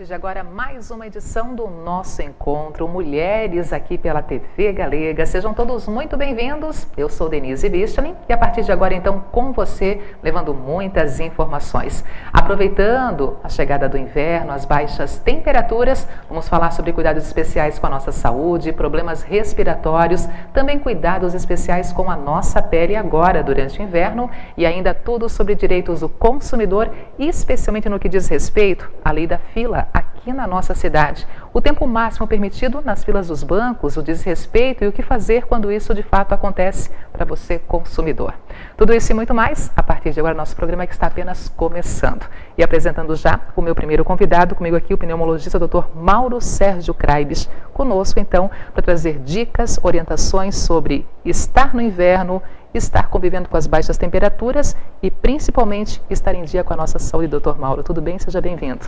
partir de agora, mais uma edição do nosso encontro Mulheres aqui pela TV Galega. Sejam todos muito bem-vindos. Eu sou Denise Bichlin e a partir de agora, então, com você, levando muitas informações. Aproveitando a chegada do inverno, as baixas temperaturas, vamos falar sobre cuidados especiais com a nossa saúde, problemas respiratórios, também cuidados especiais com a nossa pele agora durante o inverno e ainda tudo sobre direitos do consumidor, especialmente no que diz respeito à lei da fila aqui na nossa cidade. O tempo máximo permitido nas filas dos bancos, o desrespeito e o que fazer quando isso de fato acontece para você, consumidor. Tudo isso e muito mais a partir de agora, nosso programa que está apenas começando. E apresentando já o meu primeiro convidado, comigo aqui o pneumologista Dr. Mauro Sérgio Kraibes, conosco então para trazer dicas, orientações sobre estar no inverno, estar convivendo com as baixas temperaturas e principalmente estar em dia com a nossa saúde. Dr. Mauro, tudo bem? Seja bem-vindo.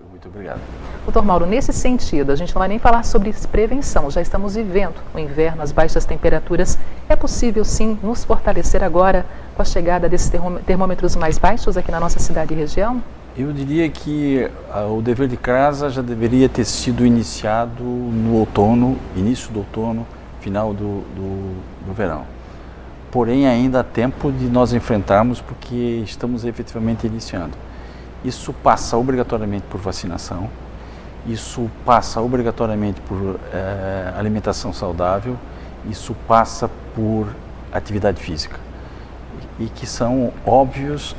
Muito obrigado. Doutor Mauro, nesse sentido, a gente não vai nem falar sobre prevenção, já estamos vivendo o inverno, as baixas temperaturas. É possível sim nos fortalecer agora com a chegada desses termômetros mais baixos aqui na nossa cidade e região? Eu diria que o dever de casa já deveria ter sido iniciado no outono, início do outono, final do verão. Porém, ainda há tempo de nós enfrentarmos porque estamos efetivamente iniciando. Isso passa obrigatoriamente por vacinação, isso passa obrigatoriamente por alimentação saudável, isso passa por atividade física. E que são óbvios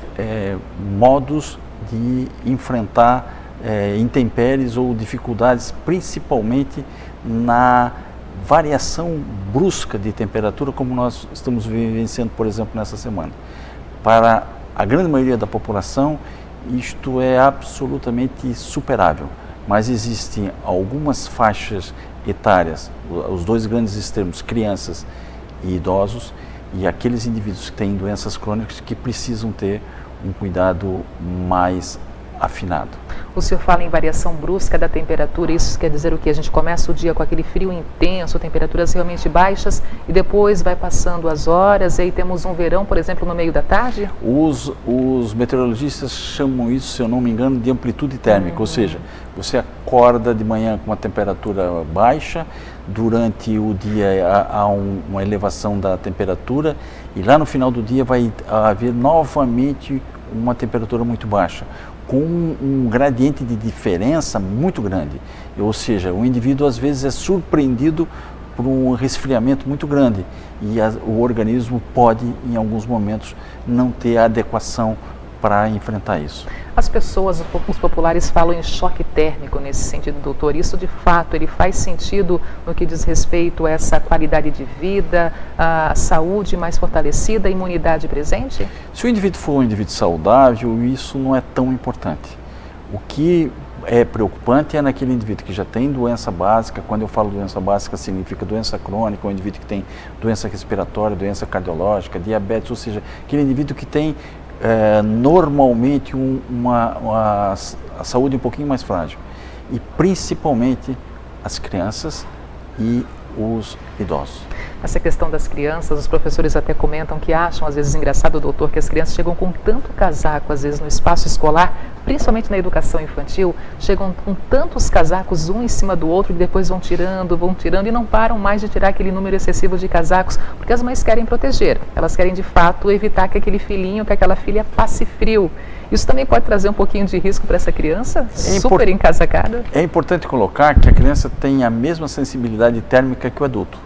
modos de enfrentar intempéries ou dificuldades, principalmente na variação brusca de temperatura, como nós estamos vivenciando, por exemplo, nessa semana. Para a grande maioria da população, isto é absolutamente superável, mas existem algumas faixas etárias, os dois grandes extremos, crianças e idosos, e aqueles indivíduos que têm doenças crônicas que precisam ter um cuidado mais afinado. O senhor fala em variação brusca da temperatura, isso quer dizer o que? A gente começa o dia com aquele frio intenso, temperaturas realmente baixas e depois vai passando as horas e aí temos um verão, por exemplo, no meio da tarde? Os meteorologistas chamam isso, se eu não me engano, de amplitude térmica, ou seja, você acorda de manhã com uma temperatura baixa, durante o dia há uma elevação da temperatura e lá no final do dia vai haver novamente uma temperatura muito baixa, com um gradiente de diferença muito grande, ou seja, o indivíduo às vezes é surpreendido por um resfriamento muito grande e o organismo pode, em alguns momentos, não ter adequação para enfrentar isso. As pessoas, os populares falam em choque térmico nesse sentido, doutor. Isso de fato, ele faz sentido no que diz respeito a essa qualidade de vida, a saúde mais fortalecida, a imunidade presente? Se o indivíduo for um indivíduo saudável, isso não é tão importante. O que é preocupante é naquele indivíduo que já tem doença básica. Quando eu falo doença básica, significa doença crônica, um indivíduo que tem doença respiratória, doença cardiológica, diabetes, ou seja, aquele indivíduo que tem normalmente a saúde um pouquinho mais frágil, e principalmente as crianças e os idosos. Essa questão das crianças, os professores até comentam que acham, às vezes, engraçado, doutor, que as crianças chegam com tanto casaco, às vezes, no espaço escolar, principalmente na educação infantil, chegam com tantos casacos um em cima do outro, que depois vão tirando e não param mais de tirar aquele número excessivo de casacos, porque as mães querem proteger, elas querem, de fato, evitar que aquele filhinho, que aquela filha passe frio. Isso também pode trazer um pouquinho de risco para essa criança, super encasacada? É importante colocar que a criança tem a mesma sensibilidade térmica que o adulto.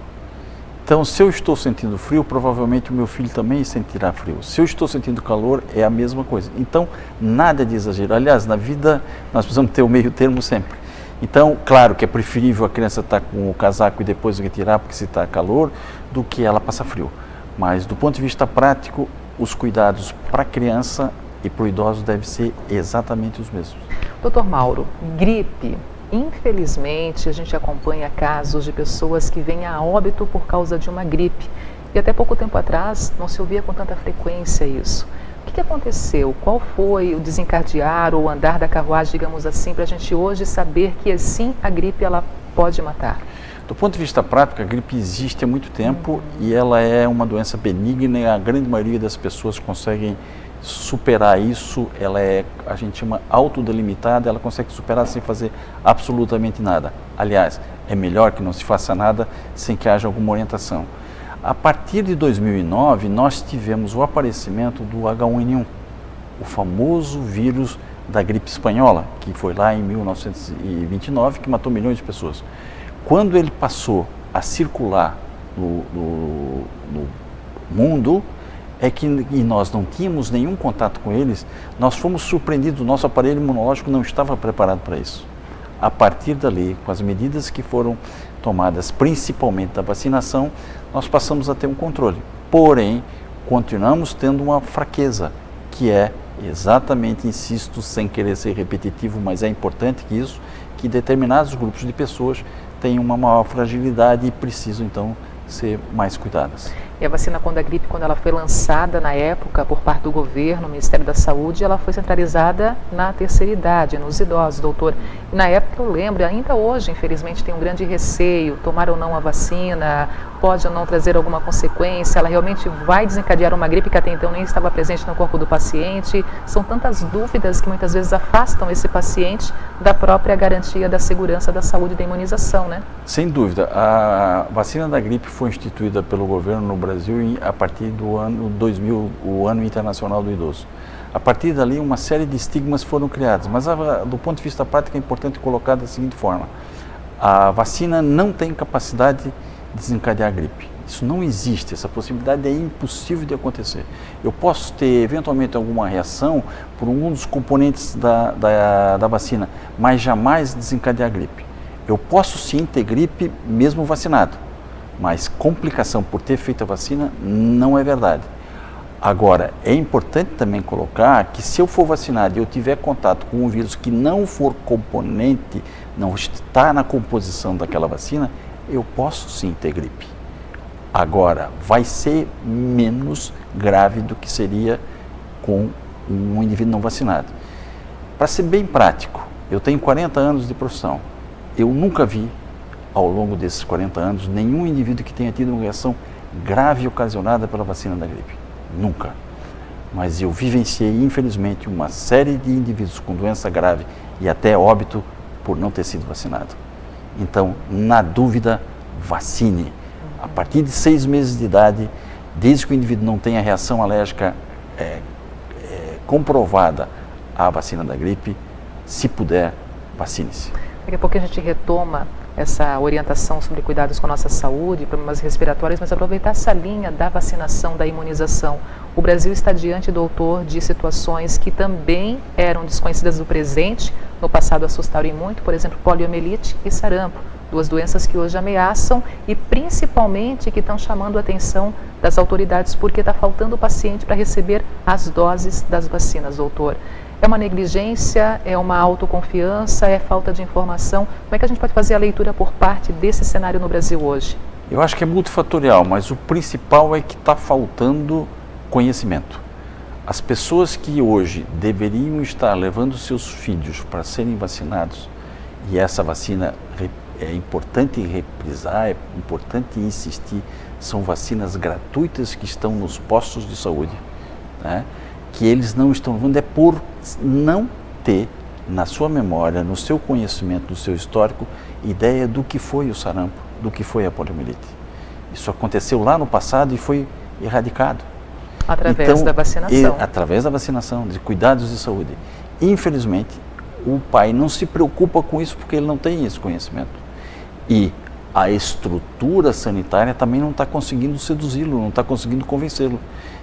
Então, se eu estou sentindo frio, provavelmente o meu filho também sentirá frio. Se eu estou sentindo calor, é a mesma coisa. Então, nada de exagero. Aliás, na vida, nós precisamos ter o meio termo sempre. Então, claro que é preferível a criança estar com o casaco e depois retirar, porque se está calor, do que ela passar frio. Mas, do ponto de vista prático, os cuidados para a criança e para o idoso devem ser exatamente os mesmos. Doutor Mauro, gripe. Infelizmente, a gente acompanha casos de pessoas que vêm a óbito por causa de uma gripe. E até pouco tempo atrás não se ouvia com tanta frequência isso. O que aconteceu? Qual foi o desencadear ou andar da carruagem, digamos assim, para a gente hoje saber que sim, a gripe ela pode matar? Do ponto de vista prático, a gripe existe há muito tempo e ela é uma doença benigna e a grande maioria das pessoas conseguem superar isso, a gente chama autodelimitada, ela consegue superar sem fazer absolutamente nada. Aliás, é melhor que não se faça nada sem que haja alguma orientação. A partir de 2009, nós tivemos o aparecimento do H1N1, o famoso vírus da gripe espanhola, que foi lá em 1929, que matou milhões de pessoas. Quando ele passou a circular no mundo, e nós não tínhamos nenhum contato com eles, nós fomos surpreendidos, o nosso aparelho imunológico não estava preparado para isso. A partir dali, com as medidas que foram tomadas, principalmente da vacinação, nós passamos a ter um controle. Porém, continuamos tendo uma fraqueza, que é exatamente, insisto, sem querer ser repetitivo, mas é importante que isso, que determinados grupos de pessoas têm uma maior fragilidade e precisam, então, ser mais cuidadas. E a vacina contra a gripe, quando ela foi lançada na época por parte do governo, o Ministério da Saúde, ela foi centralizada na terceira idade, nos idosos, doutor. E na época eu lembro, ainda hoje, infelizmente, tem um grande receio, tomar ou não a vacina, pode ou não trazer alguma consequência, ela realmente vai desencadear uma gripe que até então nem estava presente no corpo do paciente. São tantas dúvidas que muitas vezes afastam esse paciente da própria garantia da segurança da saúde e da imunização, né? Sem dúvida. A vacina da gripe foi instituída pelo governo no Brasil a partir do ano 2000, o Ano Internacional do Idoso. A partir dali, uma série de estigmas foram criados, mas do ponto de vista prático é importante colocar da seguinte forma: a vacina não tem capacidade de desencadear a gripe. Isso não existe, essa possibilidade é impossível de acontecer. Eu posso ter eventualmente alguma reação por um dos componentes da vacina, mas jamais desencadear a gripe. Eu posso sim ter gripe mesmo vacinado, mas complicação por ter feito a vacina não é verdade. Agora, é importante também colocar que se eu for vacinado e eu tiver contato com um vírus que não for componente, não está na composição daquela vacina, eu posso sim ter gripe. Agora, vai ser menos grave do que seria com um indivíduo não vacinado. Para ser bem prático, eu tenho 40 anos de profissão. Eu nunca vi, ao longo desses 40 anos, nenhum indivíduo que tenha tido uma reação grave ocasionada pela vacina da gripe. Nunca. Mas eu vivenciei, infelizmente, uma série de indivíduos com doença grave e até óbito por não ter sido vacinado. Então, na dúvida, vacine. A partir de 6 meses de idade, desde que o indivíduo não tenha reação alérgica comprovada à vacina da gripe, se puder, vacine-se. Daqui a pouco a gente retoma essa orientação sobre cuidados com a nossa saúde, problemas respiratórios, mas aproveitar essa linha da vacinação, da imunização. O Brasil está diante, doutor, de situações que também eram desconhecidas do presente, no passado assustaram muito, por exemplo, poliomielite e sarampo, duas doenças que hoje ameaçam e principalmente que estão chamando a atenção das autoridades porque está faltando o paciente para receber as doses das vacinas, doutor. É uma negligência, é uma autoconfiança, é falta de informação? Como é que a gente pode fazer a leitura por parte desse cenário no Brasil hoje? Eu acho que é multifatorial, mas o principal é que está faltando conhecimento. As pessoas que hoje deveriam estar levando seus filhos para serem vacinados, e essa vacina é importante reprisar, é importante insistir, são vacinas gratuitas que estão nos postos de saúde, né? Que eles não estão levando, é por não ter na sua memória, no seu conhecimento, no seu histórico, ideia do que foi o sarampo, do que foi a poliomielite. Isso aconteceu lá no passado e foi erradicado. Através da vacinação. Através da vacinação, de cuidados de saúde. Infelizmente, o pai não se preocupa com isso porque ele não tem esse conhecimento. E a estrutura sanitária também não está conseguindo seduzi-lo, não está conseguindo convencê-lo.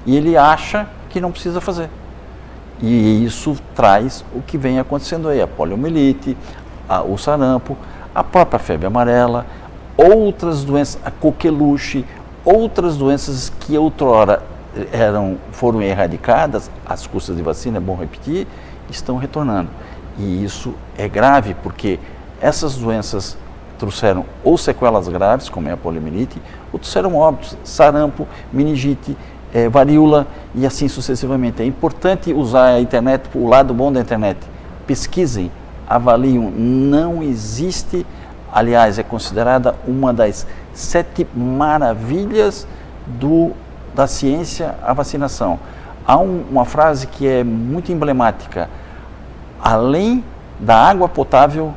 E ele acha que não precisa fazer. E isso traz o que vem acontecendo aí, a poliomielite, o sarampo, a própria febre amarela, outras doenças, a coqueluche, outras doenças que outrora foram erradicadas, às custas de vacina, é bom repetir, estão retornando. E isso é grave, porque essas doenças trouxeram ou sequelas graves, como é a poliomielite, ou trouxeram óbitos, sarampo, meningite, varíola e assim sucessivamente. É importante usar a internet, o lado bom da internet. Pesquisem, avaliem. Não existe, aliás, é considerada uma das 7 maravilhas da ciência, a vacinação. há uma frase que é muito emblemática: além da água potável,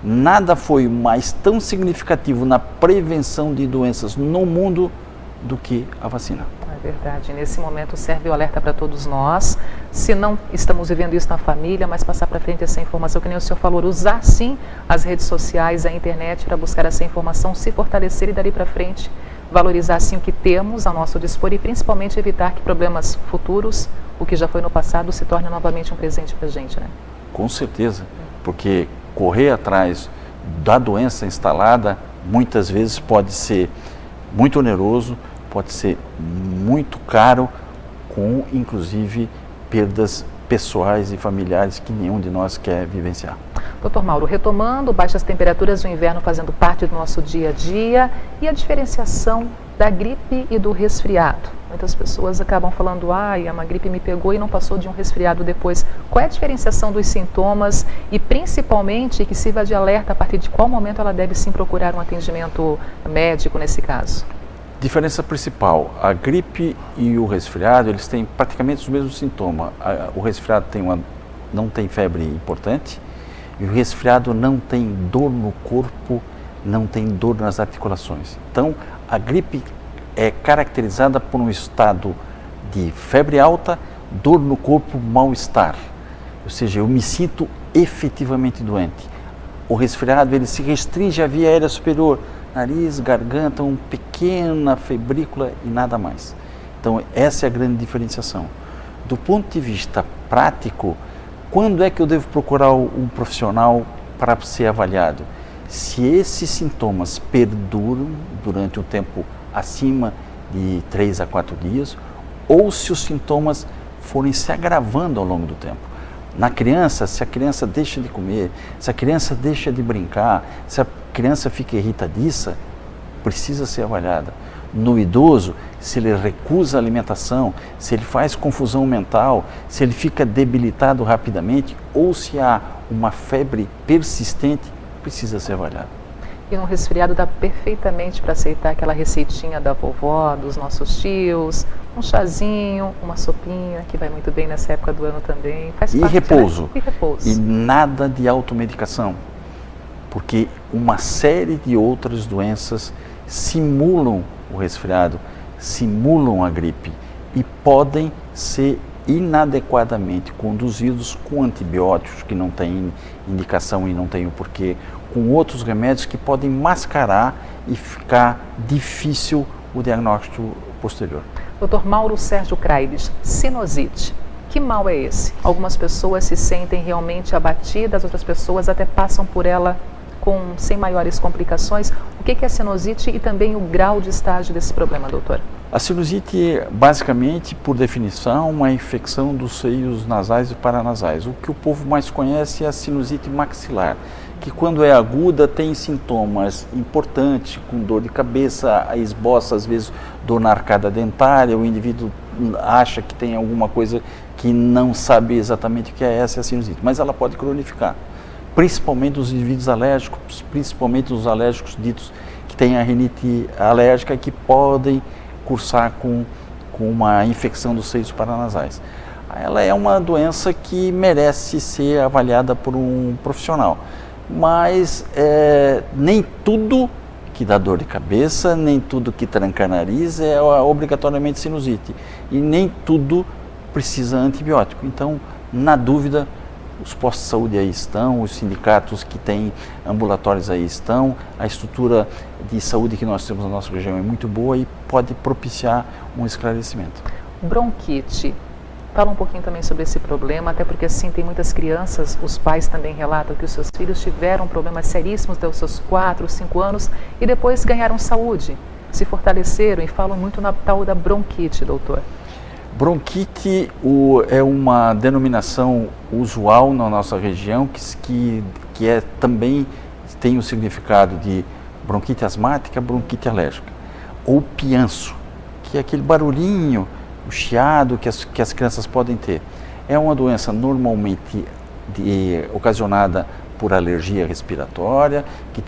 nada foi mais tão significativo na prevenção de doenças no mundo do que a vacina. É verdade. Nesse momento serve o alerta para todos nós. Se não estamos vivendo isso na família, mas passar para frente essa informação, que nem o senhor falou, usar sim as redes sociais, a internet para buscar essa informação, se fortalecer e dali para frente valorizar sim o que temos a nosso dispor e principalmente evitar que problemas futuros, o que já foi no passado, se torne novamente um presente para a gente, né? Com certeza, porque correr atrás da doença instalada muitas vezes pode ser muito oneroso, pode ser muito caro, com inclusive perdas pessoais e familiares que nenhum de nós quer vivenciar. Doutor Mauro, retomando, baixas temperaturas, o inverno fazendo parte do nosso dia a dia e a diferenciação da gripe e do resfriado. Muitas pessoas acabam falando, uma gripe me pegou e não passou de um resfriado depois. Qual é a diferenciação dos sintomas e principalmente que sirva de alerta a partir de qual momento ela deve sim procurar um atendimento médico nesse caso? Diferença principal, a gripe e o resfriado, eles têm praticamente os mesmos sintomas. O resfriado não tem febre importante e o resfriado não tem dor no corpo, não tem dor nas articulações. Então, a gripe é caracterizada por um estado de febre alta, dor no corpo, mal-estar. Ou seja, eu me sinto efetivamente doente. O resfriado, ele se restringe à via aérea superior, nariz, garganta, uma pequena febrícula e nada mais. Então, essa é a grande diferenciação. Do ponto de vista prático, quando é que eu devo procurar um profissional para ser avaliado? Se esses sintomas perduram durante um tempo acima de 3 a 4 dias, ou se os sintomas forem se agravando ao longo do tempo. Na criança, se a criança deixa de comer, se a criança deixa de brincar, se a criança fica irritadiça, precisa ser avaliada. No idoso, se ele recusa a alimentação, se ele faz confusão mental, se ele fica debilitado rapidamente, ou se há uma febre persistente, precisa ser avaliado. E no resfriado dá perfeitamente para aceitar aquela receitinha da vovó, dos nossos tios, um chazinho, uma sopinha, que vai muito bem nessa época do ano também. Faz parte, repouso. Né? E repouso. E nada de automedicação, porque uma série de outras doenças simulam o resfriado, simulam a gripe e podem ser inadequadamente conduzidos com antibióticos que não têm indicação e não têm o porquê, com outros remédios que podem mascarar e ficar difícil o diagnóstico posterior. Dr. Mauro Sérgio Craibes, sinusite. Que mal é esse? Algumas pessoas se sentem realmente abatidas, outras pessoas até passam por ela sem maiores complicações. O que é a sinusite e também o grau de estágio desse problema, doutor? A sinusite, basicamente, por definição, é uma infecção dos seios nasais e paranasais. O que o povo mais conhece é a sinusite maxilar, que quando é aguda tem sintomas importantes, com dor de cabeça, esboça às vezes dor na arcada dentária, o indivíduo acha que tem alguma coisa que não sabe exatamente o que é essa sinusite, mas ela pode cronificar, principalmente os indivíduos alérgicos, principalmente os alérgicos ditos que têm a rinite alérgica, que podem cursar com uma infecção dos seios paranasais. Ela é uma doença que merece ser avaliada por um profissional, mas nem tudo que dá dor de cabeça, nem tudo que tranca nariz é obrigatoriamente sinusite, e nem tudo precisa antibiótico. Então, na dúvida, os postos de saúde aí estão, os sindicatos que têm ambulatórios aí estão, a estrutura de saúde que nós temos na nossa região é muito boa e pode propiciar um esclarecimento. Bronquite. Fala um pouquinho também sobre esse problema, até porque assim tem muitas crianças, os pais também relatam que os seus filhos tiveram problemas seríssimos até os seus 4, 5 anos e depois ganharam saúde, se fortaleceram e falam muito na tal da bronquite, doutor. Bronquite é uma denominação usual na nossa região que também tem o significado de bronquite asmática, bronquite alérgica, ou pianço, que é aquele barulhinho, o chiado que as crianças podem ter. É uma doença normalmente ocasionada por alergia respiratória, que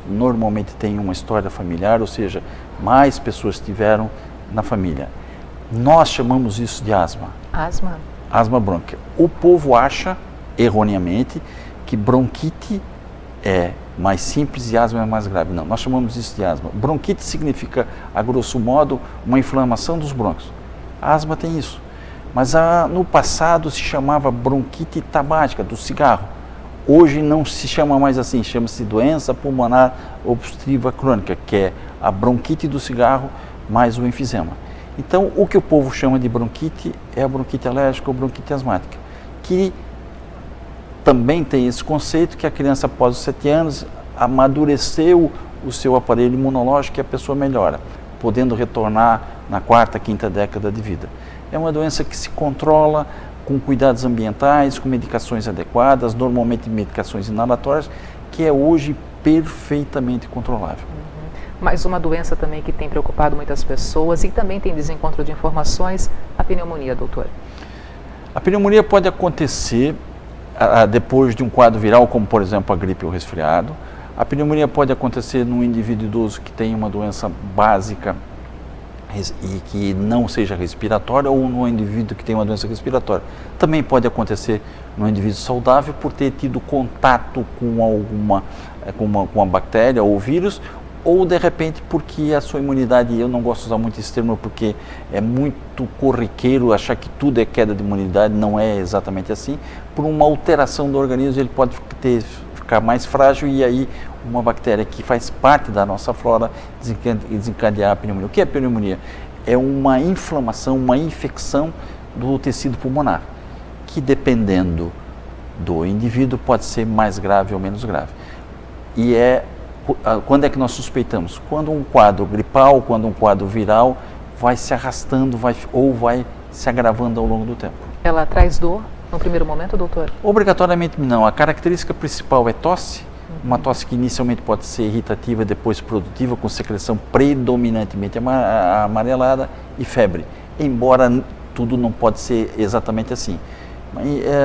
normalmente tem uma história familiar, ou seja, mais pessoas tiveram na família. Nós chamamos isso de asma. Asma? Asma brônquia. O povo acha, erroneamente, que bronquite é mais simples e asma é mais grave. Não, nós chamamos isso de asma. Bronquite significa, a grosso modo, uma inflamação dos brônquios. A asma tem isso. Mas no passado se chamava bronquite tabágica, do cigarro. Hoje não se chama mais assim, chama-se doença pulmonar obstrutiva crônica, que é a bronquite do cigarro mais o enfisema. Então, o que o povo chama de bronquite é a bronquite alérgica ou bronquite asmática, que também tem esse conceito que a criança após os 7 anos amadureceu o seu aparelho imunológico e a pessoa melhora, podendo retornar na 4ª, 5ª década de vida. É uma doença que se controla com cuidados ambientais, com medicações adequadas, normalmente medicações inalatórias, que é hoje perfeitamente controlável. Mais uma doença também que tem preocupado muitas pessoas e também tem desencontro de informações, a pneumonia, doutor. A pneumonia pode acontecer depois de um quadro viral, como por exemplo a gripe ou resfriado. A pneumonia pode acontecer num indivíduo idoso que tem uma doença básica e que não seja respiratória, ou no indivíduo que tem uma doença respiratória. Também pode acontecer no indivíduo saudável por ter tido contato com uma bactéria ou vírus, ou de repente porque a sua imunidade, eu não gosto de usar muito esse termo porque é muito corriqueiro achar que tudo é queda de imunidade, não é exatamente assim. Por uma alteração do organismo ele pode ficar mais frágil e aí uma bactéria que faz parte da nossa flora desencadear a pneumonia. O que é pneumonia? É uma inflamação, uma infecção do tecido pulmonar, que dependendo do indivíduo pode ser mais grave ou menos grave. E quando é que nós suspeitamos? Quando um quadro gripal, quando um quadro viral vai se arrastando ou vai se agravando ao longo do tempo. Ela traz dor no primeiro momento, doutor? Obrigatoriamente não. A característica principal é tosse, uma tosse que inicialmente pode ser irritativa, depois produtiva, com secreção predominantemente amarelada e febre. Embora tudo não pode ser exatamente assim.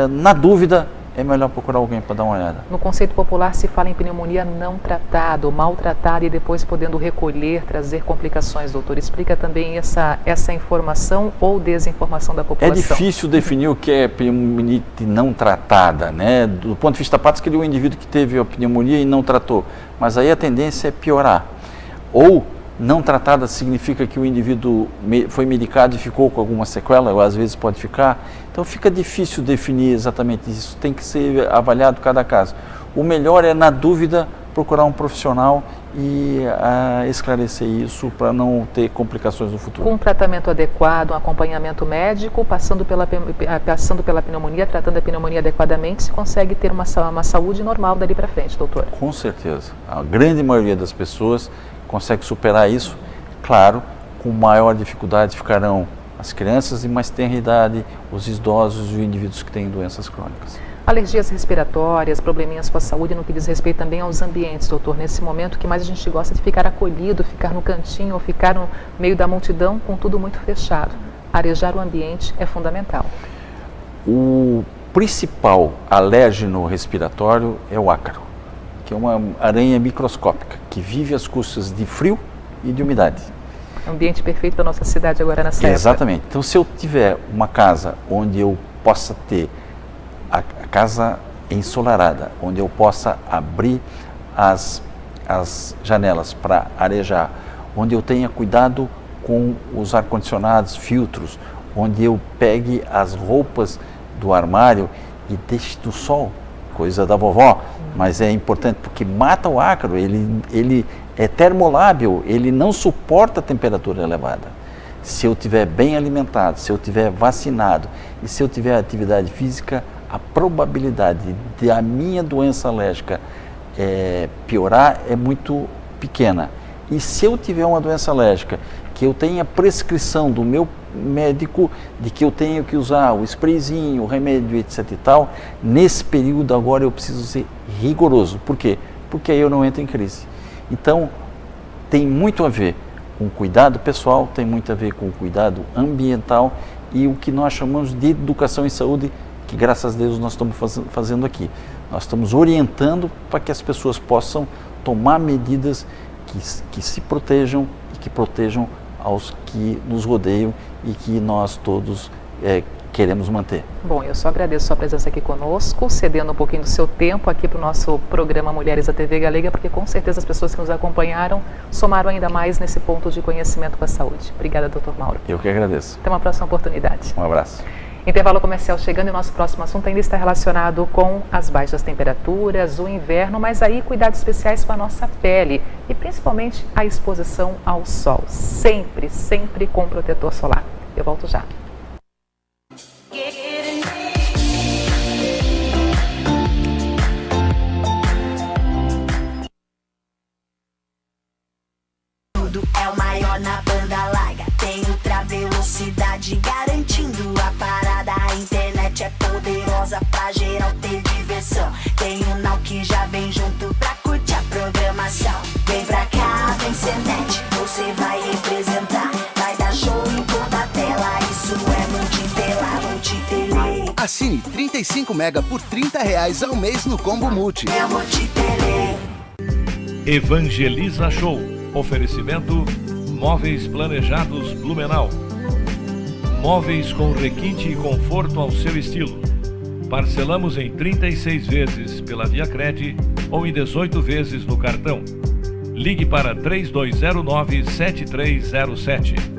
Na dúvida, é melhor procurar alguém para dar uma olhada. No conceito popular se fala em pneumonia não tratada, ou maltratada e depois podendo recolher, trazer complicações, doutor. Explica também essa informação ou desinformação da população. É difícil definir o que é pneumonia não tratada, né? Do ponto de vista prático, ele é um indivíduo que teve a pneumonia e não tratou, mas aí a tendência é piorar. Ou não tratada significa que o indivíduo foi medicado e ficou com alguma sequela, ou às vezes pode ficar. Então fica difícil definir exatamente isso, tem que ser avaliado cada caso. O melhor é, na dúvida, procurar um profissional e esclarecer isso para não ter complicações no futuro. Com um tratamento adequado, um acompanhamento médico, passando pela pneumonia, tratando a pneumonia adequadamente, se consegue ter uma saúde normal dali para frente, doutor? Com certeza. A grande maioria das pessoas consegue superar isso. Claro, com maior dificuldade ficarão as crianças de mais tenra idade, os idosos e os indivíduos que têm doenças crônicas. Alergias respiratórias, probleminhas com a saúde no que diz respeito também aos ambientes, doutor. Nesse momento que mais a gente gosta de ficar acolhido, ficar no cantinho ou ficar no meio da multidão com tudo muito fechado. Arejar o ambiente é fundamental. O principal alérgeno respiratório é o ácaro, que é uma aranha microscópica que vive às custas de frio e de umidade. Ambiente perfeito para a nossa cidade agora nessa época. Exatamente. Então, se eu tiver uma casa onde eu possa ter a casa ensolarada, onde eu possa abrir as janelas para arejar, onde eu tenha cuidado com os ar-condicionados, filtros, onde eu pegue as roupas do armário e deixe do sol, coisa da vovó, mas é importante porque mata o ácaro, ele é termolábil, ele não suporta a temperatura elevada. Se eu estiver bem alimentado, se eu estiver vacinado e se eu tiver atividade física, a probabilidade de a minha doença alérgica piorar é muito pequena. E se eu tiver uma doença alérgica, que eu tenha prescrição do meu médico de que eu tenho que usar o sprayzinho, o remédio, etc e tal, nesse período agora eu preciso ser rigoroso. Por quê? Porque aí eu não entro em crise. Então, tem muito a ver com cuidado pessoal, tem muito a ver com cuidado ambiental e o que nós chamamos de educação em saúde, que graças a Deus nós estamos fazendo aqui. Nós estamos orientando para que as pessoas possam tomar medidas que se protejam e que protejam aos que nos rodeiam e que nós todos queremos manter. Bom, eu só agradeço a sua presença aqui conosco, cedendo um pouquinho do seu tempo aqui para o nosso programa Mulheres da TV Galega, porque com certeza as pessoas que nos acompanharam somaram ainda mais nesse ponto de conhecimento com a saúde. Obrigada, doutor Mauro. Eu que agradeço. Até uma próxima oportunidade. Um abraço. Intervalo comercial chegando e o nosso próximo assunto ainda está relacionado com as baixas temperaturas, o inverno, mas aí cuidados especiais para a nossa pele e principalmente a exposição ao sol. Sempre, sempre com protetor solar. Eu volto já. É o maior na banda larga, tem ultra velocidade garantindo a parada. A internet é poderosa pra geral ter diversão. Tem o Now que já vem junto pra curtir a programação. Vem pra cá, vem ser net, você vai representar. Vai dar show em toda a tela, isso é Multitele. Assine 35 mega por R$30 ao mês no Combo Multi. É Multitele. Evangeliza Show. Oferecimento Móveis Planejados Blumenau. Móveis com requinte e conforto ao seu estilo. Parcelamos em 36 vezes pela Viacred ou em 18 vezes no cartão. Ligue para 3209-7307.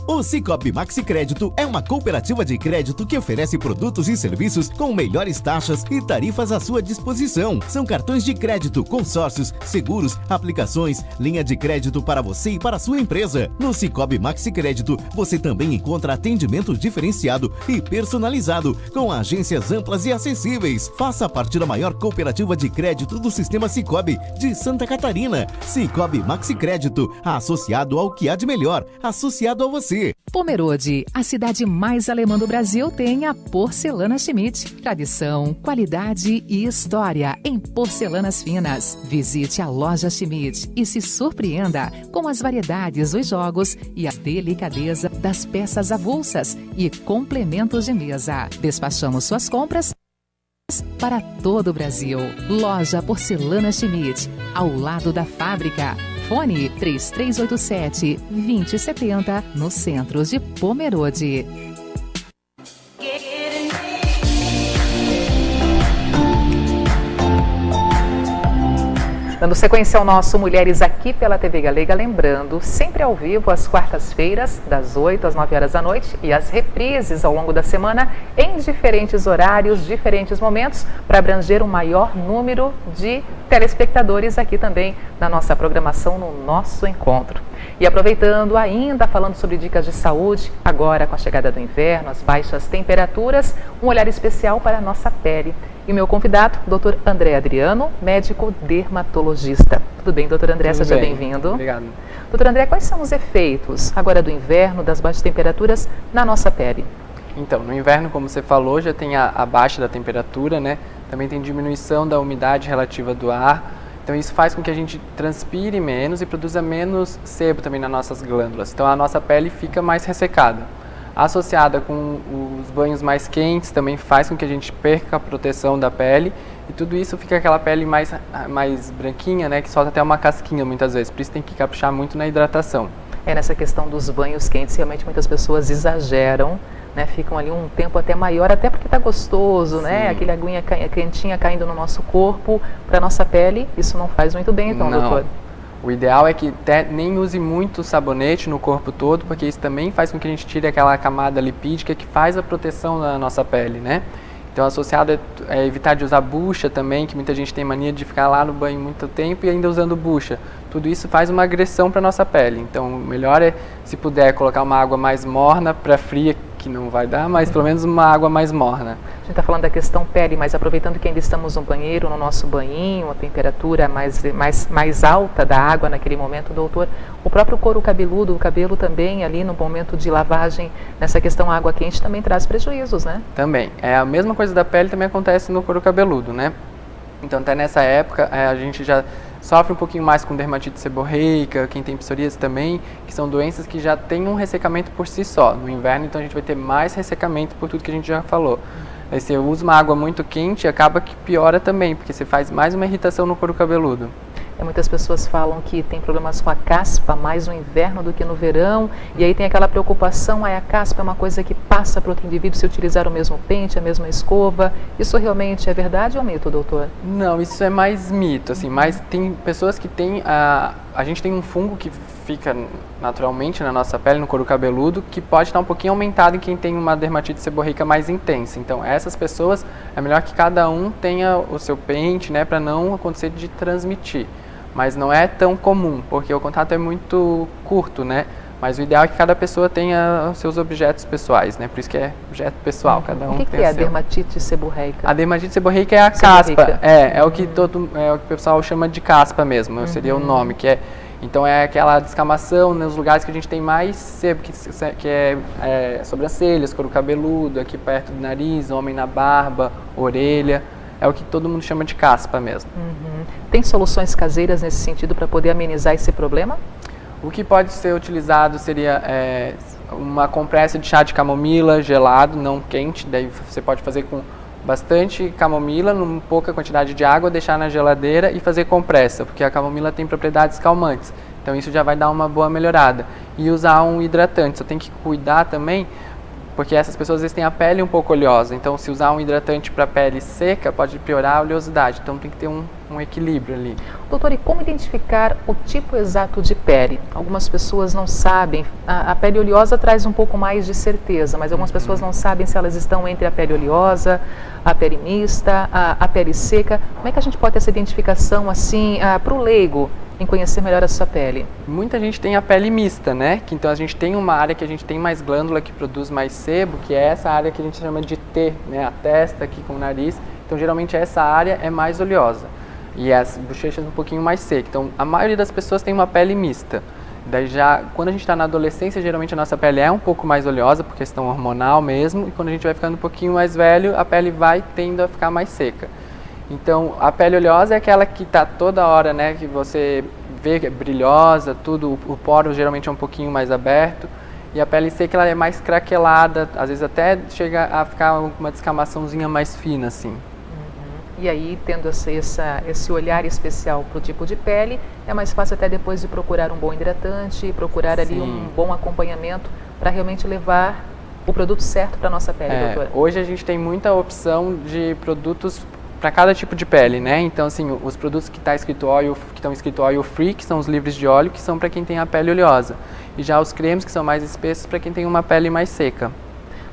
O Sicoob Maxi Crédito é uma cooperativa de crédito que oferece produtos e serviços com melhores taxas e tarifas à sua disposição. São cartões de crédito, consórcios, seguros, aplicações, linha de crédito para você e para a sua empresa. No Sicoob Maxi Crédito, você também encontra atendimento diferenciado e personalizado, com agências amplas e acessíveis. Faça parte da maior cooperativa de crédito do sistema Sicoob de Santa Catarina. Sicoob Maxi Crédito, associado ao que há de melhor, associado a você. Pomerode, a cidade mais alemã do Brasil, tem a Porcelana Schmidt. Tradição, qualidade e história em porcelanas finas. Visite a loja Schmidt e se surpreenda com as variedades dos jogos e a delicadeza das peças avulsas e complementos de mesa. Despachamos suas compras para todo o Brasil. Loja Porcelana Schmidt, ao lado da fábrica. Fone 3387-2070, no centro de Pomerode. Dando sequência ao nosso Mulheres aqui pela TV Galega, lembrando, sempre ao vivo às quartas-feiras, das 8 às 9 horas da noite, e as reprises ao longo da semana, em diferentes horários, diferentes momentos, para abranger um maior número de telespectadores aqui também na nossa programação, no nosso encontro. E aproveitando ainda, falando sobre dicas de saúde, agora com a chegada do inverno, as baixas temperaturas, um olhar especial para a nossa pele. E o meu convidado, Dr. André Adriano, médico dermatologista. Tudo bem, doutor André? Seja bem-vindo. Obrigado. Doutor André, quais são os efeitos agora do inverno, das baixas temperaturas na nossa pele? Então, no inverno, como você falou, já tem a baixa da temperatura, né? Também tem diminuição da umidade relativa do ar. Então isso faz com que a gente transpire menos e produza menos sebo também nas nossas glândulas. Então a nossa pele fica mais ressecada. Associada com os banhos mais quentes, também faz com que a gente perca a proteção da pele. E tudo isso fica aquela pele mais branquinha, né? Que solta até uma casquinha muitas vezes. Por isso tem que caprichar muito na hidratação. Nessa questão dos banhos quentes, realmente muitas pessoas exageram, né? Ficam ali um tempo até maior, até porque está gostoso, né? Aquela aguinha quentinha caindo no nosso corpo, para a nossa pele, isso não faz muito bem, então, doutor? O ideal é que nem use muito sabonete no corpo todo, porque isso também faz com que a gente tire aquela camada lipídica que faz a proteção da nossa pele, né? Então, associado é evitar de usar bucha também, que muita gente tem mania de ficar lá no banho muito tempo e ainda usando bucha. Tudo isso faz uma agressão para a nossa pele. Então, o melhor é, se puder, colocar uma água mais morna para fria, que não vai dar, mas pelo menos uma água mais morna. A gente está falando da questão pele, mas aproveitando que ainda estamos no banheiro, no nosso banhinho, a temperatura mais alta da água naquele momento, doutor, o próprio couro cabeludo, o cabelo também ali no momento de lavagem, nessa questão água quente também traz prejuízos, né? Também. A mesma coisa da pele também acontece no couro cabeludo, né? Então até nessa época a gente já sofre um pouquinho mais com dermatite seborreica, quem tem psoríase também, que são doenças que já têm um ressecamento por si só. No inverno, então, a gente vai ter mais ressecamento por tudo que a gente já falou. Aí você usa uma água muito quente, acaba que piora também, porque você faz mais uma irritação no couro cabeludo. Muitas pessoas falam que tem problemas com a caspa mais no inverno do que no verão, e aí tem aquela preocupação, a caspa é uma coisa que passa para outro indivíduo se utilizar o mesmo pente, a mesma escova. Isso realmente é verdade ou mito, doutor? Não, isso é mais mito, assim, mas tem pessoas que têm, a gente tem um fungo que fica naturalmente na nossa pele, no couro cabeludo, que pode estar um pouquinho aumentado em quem tem uma dermatite seborreica mais intensa. Então, essas pessoas, é melhor que cada um tenha o seu pente, né, para não acontecer de transmitir. Mas não é tão comum, porque o contato é muito curto, né? Mas o ideal é que cada pessoa tenha os seus objetos pessoais, né? Por isso que é objeto pessoal, cada um tem o seu. O que é a dermatite seborreica? A dermatite seborreica é a caspa, é o que o pessoal chama de caspa mesmo, seria o nome, que é... Então é aquela descamação nos lugares que a gente tem mais sebo, que é sobrancelhas, couro cabeludo, aqui perto do nariz, homem na barba, orelha. É o que todo mundo chama de caspa mesmo. Tem soluções caseiras nesse sentido para poder amenizar esse problema? O que pode ser utilizado seria uma compressa de chá de camomila gelado, não quente. Daí você pode fazer com bastante camomila, numa pouca quantidade de água, deixar na geladeira e fazer compressa, porque a camomila tem propriedades calmantes. Então isso já vai dar uma boa melhorada. E usar um hidratante, só tem que cuidar também, porque essas pessoas às vezes têm a pele um pouco oleosa, então se usar um hidratante para a pele seca pode piorar a oleosidade, então tem que ter um equilíbrio ali. Doutor, e como identificar o tipo exato de pele? Algumas pessoas não sabem, a pele oleosa traz um pouco mais de certeza, mas algumas pessoas não sabem se elas estão entre a pele oleosa, a pele mista, a pele seca. Como é que a gente pode ter essa identificação assim, para o leigo, em conhecer melhor a sua pele? Muita gente tem a pele mista, né? Que então a gente tem uma área que a gente tem mais glândula que produz mais sebo, que é essa área que a gente chama de T, né? A testa aqui com o nariz. Então geralmente essa área é mais oleosa e as bochechas um pouquinho mais secas. Então a maioria das pessoas tem uma pele mista. Daí já quando a gente está na adolescência, geralmente a nossa pele é um pouco mais oleosa por questão hormonal mesmo, e quando a gente vai ficando um pouquinho mais velho, a pele vai tendo a ficar mais seca. Então, a pele oleosa é aquela que está toda hora, né, que você vê que é brilhosa, tudo, o poro geralmente é um pouquinho mais aberto, e a pele seca ela é mais craquelada, às vezes até chega a ficar uma descamaçãozinha mais fina, assim. E aí, tendo esse olhar especial para o tipo de pele, é mais fácil até depois de procurar um bom hidratante, procurar ali um bom acompanhamento para realmente levar o produto certo para a nossa pele, doutora. Hoje a gente tem muita opção de produtos para cada tipo de pele, né? Então, assim, os produtos que estão escrito oil free, que são os livres de óleo, que são para quem tem a pele oleosa. E já os cremes, que são mais espessos, para quem tem uma pele mais seca.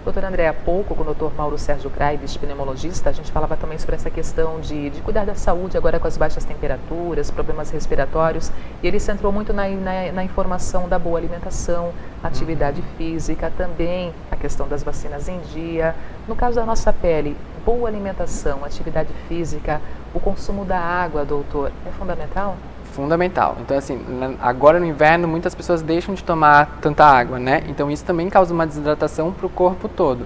Doutora André, há pouco, com o Dr. Mauro Sérgio Graibes, pneumologista, a gente falava também sobre essa questão de cuidar da saúde agora com as baixas temperaturas, problemas respiratórios, e ele centrou muito na informação da boa alimentação, atividade física, também a questão das vacinas em dia. No caso da nossa pele, boa alimentação, atividade física, o consumo da água, doutor, é fundamental? Fundamental. Então, assim, agora no inverno, muitas pessoas deixam de tomar tanta água, né? Então, isso também causa uma desidratação para o corpo todo.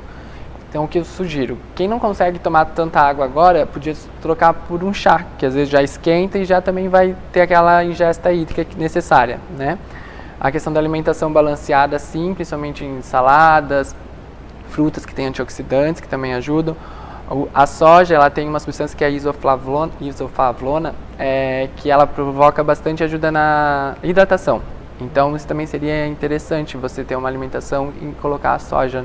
Então, o que eu sugiro? Quem não consegue tomar tanta água agora, podia trocar por um chá, que às vezes já esquenta e já também vai ter aquela ingesta hídrica necessária, né? A questão da alimentação balanceada, sim, principalmente em saladas, frutas que têm antioxidantes, que também ajudam. A soja, ela tem uma substância que é a isoflavona, que ela provoca bastante ajuda na hidratação. Então, isso também seria interessante, você ter uma alimentação e colocar a soja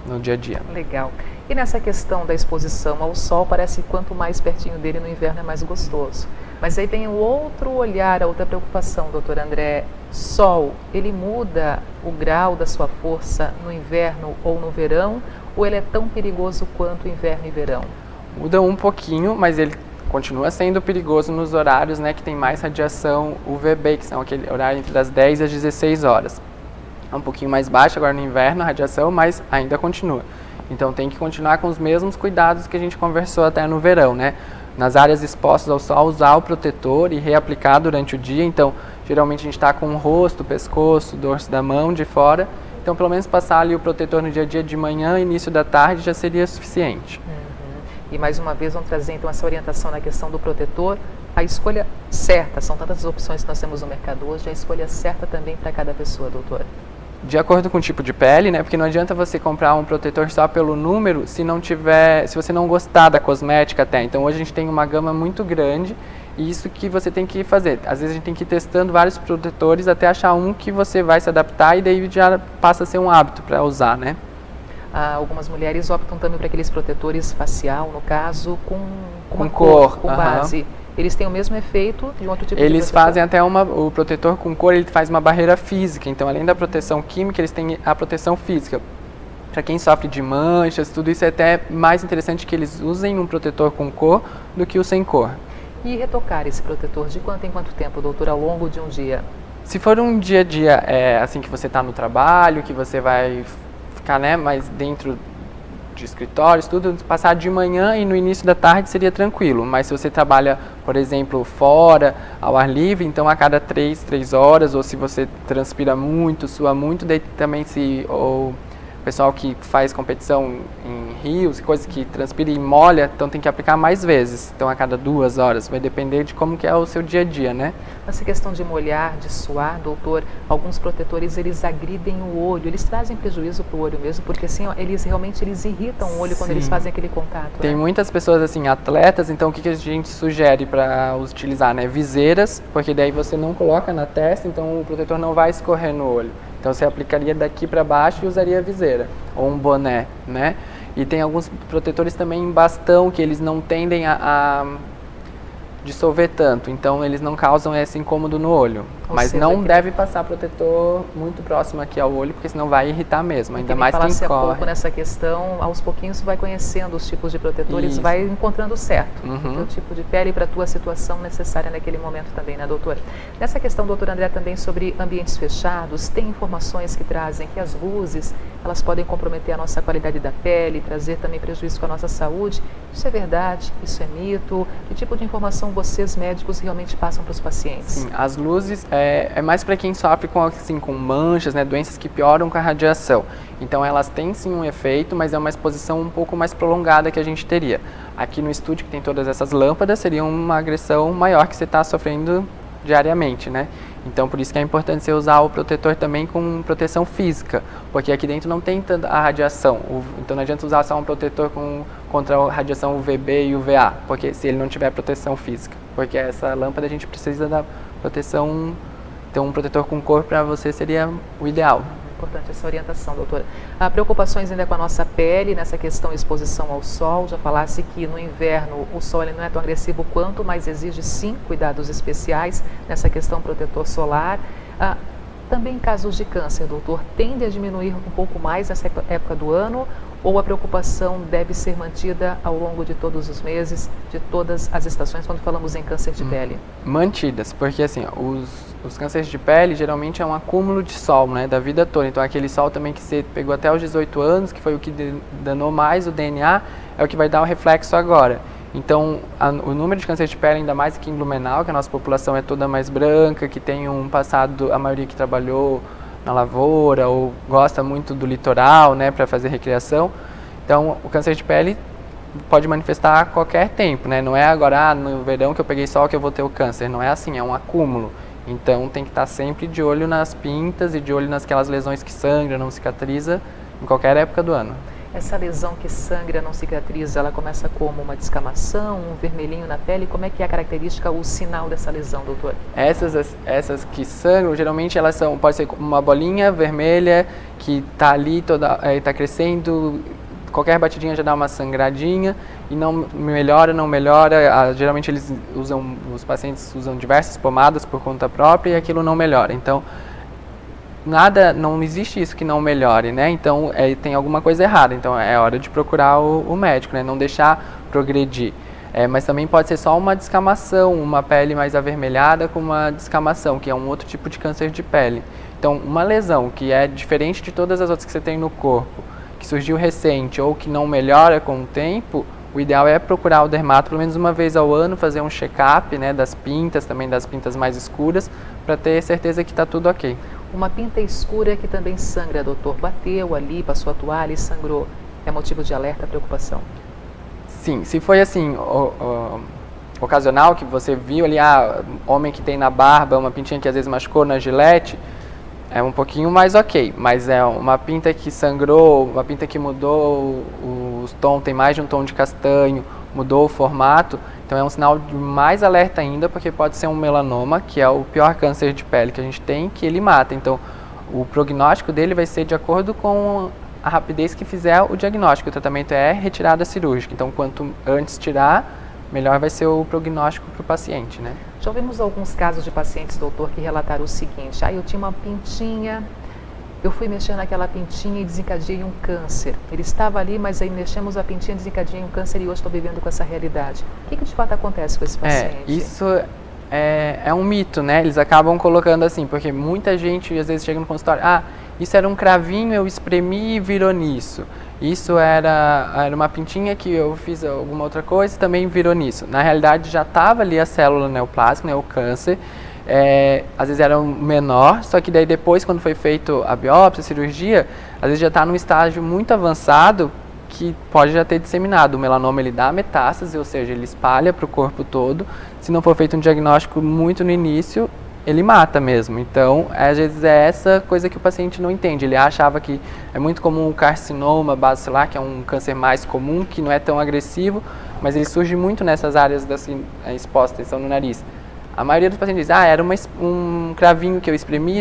no dia a dia. Legal. E nessa questão da exposição ao sol, parece que quanto mais pertinho dele no inverno é mais gostoso. Mas aí tem o outro olhar, a outra preocupação, doutor André. Sol, ele muda o grau da sua força no inverno ou no verão? Ou ele é tão perigoso quanto inverno e verão? Muda um pouquinho, mas ele continua sendo perigoso nos horários, né, que tem mais radiação UVB, que são aquele horário entre as 10 e as 16 horas. um pouquinho mais baixa agora no inverno a radiação, mas ainda continua. Então tem que continuar com os mesmos cuidados que a gente conversou até no verão, né? Nas áreas expostas ao sol, usar o protetor e reaplicar durante o dia. Então, geralmente a gente está com o rosto, o pescoço, o dorso da mão de fora. Então, pelo menos passar ali o protetor no dia a dia de manhã, início da tarde, já seria suficiente. E mais uma vez vamos trazer então essa orientação na questão do protetor. A escolha certa, são tantas as opções que nós temos no mercado hoje, a escolha certa também para cada pessoa, doutora. De acordo com o tipo de pele, né? Porque não adianta você comprar um protetor só pelo número se você não gostar da cosmética até. Então hoje a gente tem uma gama muito grande e isso que você tem que fazer. Às vezes a gente tem que ir testando vários protetores até achar um que você vai se adaptar e daí já passa a ser um hábito para usar, né? Algumas mulheres optam também por aqueles protetores facial, no caso, com uma cor, com base. Eles têm o mesmo efeito de um outro tipo de protetor? Eles fazem até o protetor com cor, ele faz uma barreira física. Então, além da proteção química, eles têm a proteção física. Para quem sofre de manchas, tudo isso é até mais interessante que eles usem um protetor com cor do que o sem cor. E retocar esse protetor de quanto em quanto tempo, doutora, ao longo de um dia? Se for um dia a dia, assim que você está no trabalho, que você vai ficar, né, mais dentro de escritórios, tudo, passar de manhã e no início da tarde seria tranquilo. Mas se você trabalha, por exemplo, fora, ao ar livre, então a cada 3 horas, ou se você transpira muito, sua muito, daí também o pessoal que faz competição em rios, coisas que transpira e molha, então tem que aplicar mais vezes. Então a cada 2 horas, vai depender de como que é o seu dia a dia, né? Essa questão de molhar, de suar, doutor, alguns protetores eles agridem o olho, eles trazem prejuízo para o olho mesmo, porque assim, ó, eles irritam o olho quando eles fazem aquele contato. Tem muitas pessoas assim, atletas, então o que a gente sugere para utilizar, né? Viseiras, porque daí você não coloca na testa, então o protetor não vai escorrer no olho. Então você aplicaria daqui para baixo e usaria a viseira, ou um boné, né? E tem alguns protetores também em bastão que eles não tendem a dissolver tanto, então eles não causam esse incômodo no olho. Mas não deve passar protetor muito próximo aqui ao olho, porque senão vai irritar mesmo, ainda mais quem corre. Há pouco nessa questão, aos pouquinhos você vai conhecendo os tipos de protetores, vai encontrando o certo, o tipo de pele para a tua situação necessária naquele momento também, né, doutora? Nessa questão, doutor André, também sobre ambientes fechados, tem informações que trazem que as luzes, elas podem comprometer a nossa qualidade da pele, trazer também prejuízo com a nossa saúde. Isso é verdade? Isso é mito? Que tipo de informação vocês, médicos, realmente passam para os pacientes? Sim, as luzes é mais para quem sofre com manchas, né, doenças que pioram com a radiação. Então elas têm sim um efeito, mas é uma exposição um pouco mais prolongada que a gente teria. Aqui no estúdio, que tem todas essas lâmpadas, seria uma agressão maior que você está sofrendo diariamente, né? Então por isso que é importante você usar o protetor também com proteção física, porque aqui dentro não tem tanta a radiação. Então não adianta usar só um protetor contra a radiação UVB e UVA, porque se ele não tiver proteção física, porque essa lâmpada a gente precisa da proteção. Então um protetor com cor para você seria o ideal. Importante essa orientação, doutora. Há preocupações ainda com a nossa pele, nessa questão de exposição ao sol. Já falasse que no inverno o sol ele não é tão agressivo quanto, mas exige sim cuidados especiais nessa questão protetor solar. Também casos de câncer, doutor, tende a diminuir um pouco mais nessa época do ano, ou a preocupação deve ser mantida ao longo de todos os meses, de todas as estações, quando falamos em câncer de pele? Mantidas, porque assim, os cânceres de pele geralmente é um acúmulo de sol, né, da vida toda. Então aquele sol também que você pegou até os 18 anos, que foi o que danou mais o DNA, é o que vai dar o reflexo agora. Então o número de câncer de pele, ainda mais aqui em Blumenau, que a nossa população é toda mais branca, que tem um passado, a maioria que trabalhou na lavoura ou gosta muito do litoral, né, para fazer recreação. Então o câncer de pele pode manifestar a qualquer tempo, né? Não é agora no verão que eu peguei sol que eu vou ter o câncer, não é assim, é um acúmulo. Então tem que estar sempre de olho nas pintas e de olho nasquelas lesões que sangram, não cicatriza, em qualquer época do ano. Essa lesão que sangra, não cicatriza, ela começa como uma descamação, um vermelhinho na pele? Como é que é a característica, o sinal dessa lesão, doutor? Essas que sangram, geralmente elas pode ser uma bolinha vermelha que está ali, está crescendo, qualquer batidinha já dá uma sangradinha e não melhora. Geralmente os pacientes usam diversas pomadas por conta própria e aquilo não melhora. Então, não existe isso que não melhore, né? Então tem alguma coisa errada, então é hora de procurar o médico, né? Não deixar progredir. Mas também pode ser só uma descamação, uma pele mais avermelhada com uma descamação, que é um outro tipo de câncer de pele. Então, uma lesão que é diferente de todas as outras que você tem no corpo, que surgiu recente ou que não melhora com o tempo, o ideal é procurar o dermato pelo menos uma vez ao ano, fazer um check-up, né, das pintas, também das pintas mais escuras, para ter certeza que está tudo ok. Uma pinta escura que também sangra, doutor. Bateu ali, passou a toalha e sangrou. É motivo de alerta, preocupação? Sim, se foi assim, ocasional, que você viu ali, homem que tem na barba, uma pintinha que às vezes machucou na gilete, é um pouquinho mais ok, mas é uma pinta que sangrou, uma pinta que mudou o tom, tem mais de um tom de castanho, mudou o formato, então é um sinal de mais alerta ainda, porque pode ser um melanoma, que é o pior câncer de pele que a gente tem, que ele mata. Então, o prognóstico dele vai ser de acordo com a rapidez que fizer o diagnóstico. O tratamento é retirada cirúrgica, então quanto antes tirar, melhor vai ser o prognóstico para o paciente, né? Já ouvimos alguns casos de pacientes, doutor, que relataram o seguinte: eu tinha uma pintinha, eu fui mexer naquela pintinha e desencadeei um câncer. Ele estava ali, mas aí mexemos a pintinha, desencadeei um câncer e hoje estou vivendo com essa realidade. O que de fato acontece com esse paciente? Isso é um mito, né? Eles acabam colocando assim, porque muita gente às vezes chega no consultório, isso era um cravinho, eu espremi e virou nisso. Isso era uma pintinha que eu fiz alguma outra coisa e também virou nisso. Na realidade já estava ali a célula neoplásica, né, o câncer, às vezes era um menor, só que daí depois, quando foi feito a biópsia, a cirurgia, às vezes já está num estágio muito avançado que pode já ter disseminado. O melanoma, ele dá metástase, ou seja, ele espalha para o corpo todo. Se não for feito um diagnóstico muito no início, ele mata mesmo. Então, às vezes é essa coisa que o paciente não entende. Ele achava que é muito comum o carcinoma basilar, que é um câncer mais comum, que não é tão agressivo, mas ele surge muito nessas áreas expostas, no nariz. A maioria dos pacientes diz, era um cravinho que eu espremi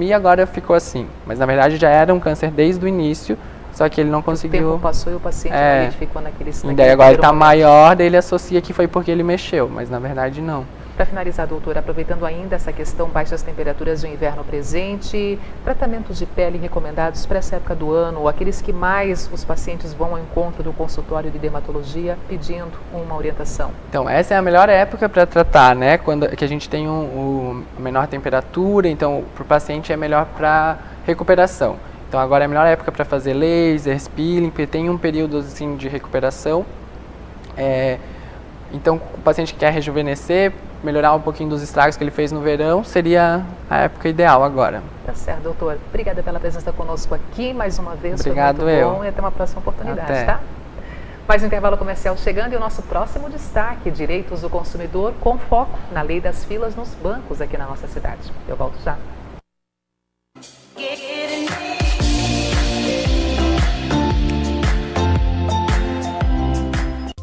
e agora ficou assim. Mas na verdade já era um câncer desde o início, só que ele não conseguiu... O tempo passou e o paciente não identificou naquele... E daí agora ele está maior, daí ele associa que foi porque ele mexeu, mas na verdade não. Para finalizar, doutora, aproveitando ainda essa questão, baixas temperaturas do inverno presente, tratamentos de pele recomendados para essa época do ano, ou aqueles que mais os pacientes vão ao encontro do consultório de dermatologia pedindo uma orientação? Então, essa é a melhor época para tratar, né? Quando que a gente tem a menor temperatura, então para o paciente é melhor para recuperação. Então agora é a melhor época para fazer laser, peeling, porque tem um período assim, de recuperação. Então, o paciente que quer rejuvenescer, melhorar um pouquinho dos estragos que ele fez no verão, seria a época ideal agora. Tá certo, doutor. Obrigada pela presença conosco aqui mais uma vez. Obrigado, foi muito bom e até uma próxima oportunidade, tá? Mais um intervalo comercial chegando e o nosso próximo destaque, direitos do consumidor com foco na lei das filas nos bancos aqui na nossa cidade. Eu volto já.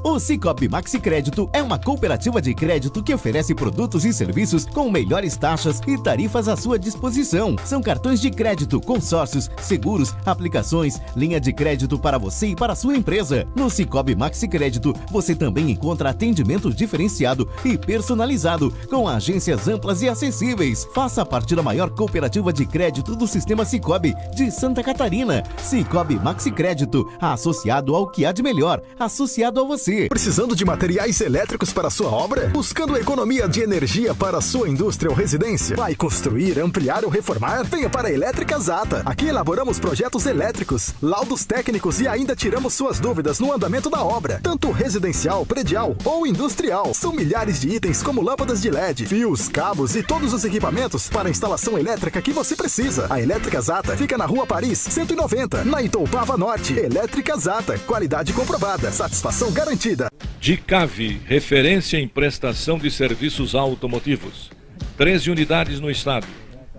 O Sicoob Maxi Crédito é uma cooperativa de crédito que oferece produtos e serviços com melhores taxas e tarifas à sua disposição. São cartões de crédito, consórcios, seguros, aplicações, linha de crédito para você e para a sua empresa. No Sicoob Maxi Crédito, você também encontra atendimento diferenciado e personalizado, com agências amplas e acessíveis. Faça parte da maior cooperativa de crédito do sistema Sicoob de Santa Catarina. Sicoob Maxi Crédito, associado ao que há de melhor, associado a você. Precisando de materiais elétricos para a sua obra? Buscando economia de energia para a sua indústria ou residência? Vai construir, ampliar ou reformar? Venha para a Elétrica Zata. Aqui elaboramos projetos elétricos, laudos técnicos e ainda tiramos suas dúvidas no andamento da obra, tanto residencial, predial ou industrial. São milhares de itens como lâmpadas de LED, fios, cabos e todos os equipamentos para a instalação elétrica que você precisa. A Elétrica Zata fica na Rua Paris, 190, na Itoupava Norte. Elétrica Zata, qualidade comprovada, satisfação garantida. Dicave, referência em prestação de serviços automotivos. 13 unidades no estado.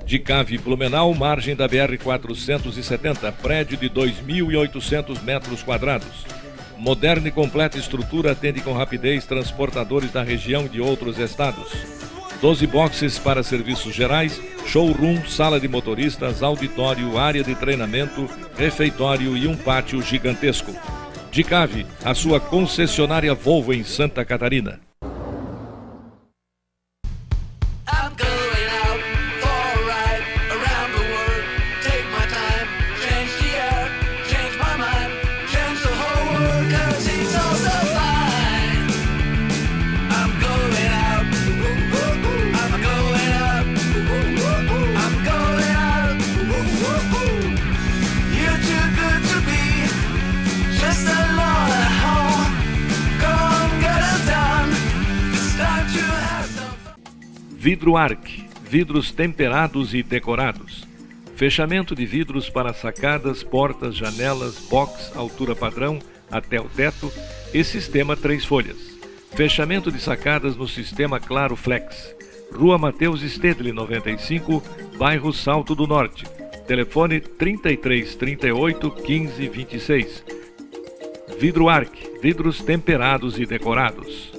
Dicave Blumenau, margem da BR-470, prédio de 2.800 metros quadrados. Moderna e completa estrutura, atende com rapidez transportadores da região e de outros estados. 12 boxes para serviços gerais, showroom, sala de motoristas, auditório, área de treinamento, refeitório e um pátio gigantesco. Dicave, a sua concessionária Volvo em Santa Catarina. Vidro Arc, vidros temperados e decorados. Fechamento de vidros para sacadas, portas, janelas, box, altura padrão, até o teto e sistema 3 folhas. Fechamento de sacadas no sistema Claro Flex. Rua Mateus Stedley 95, bairro Salto do Norte. Telefone 33 38 15 26. Vidro Arc, vidros temperados e decorados.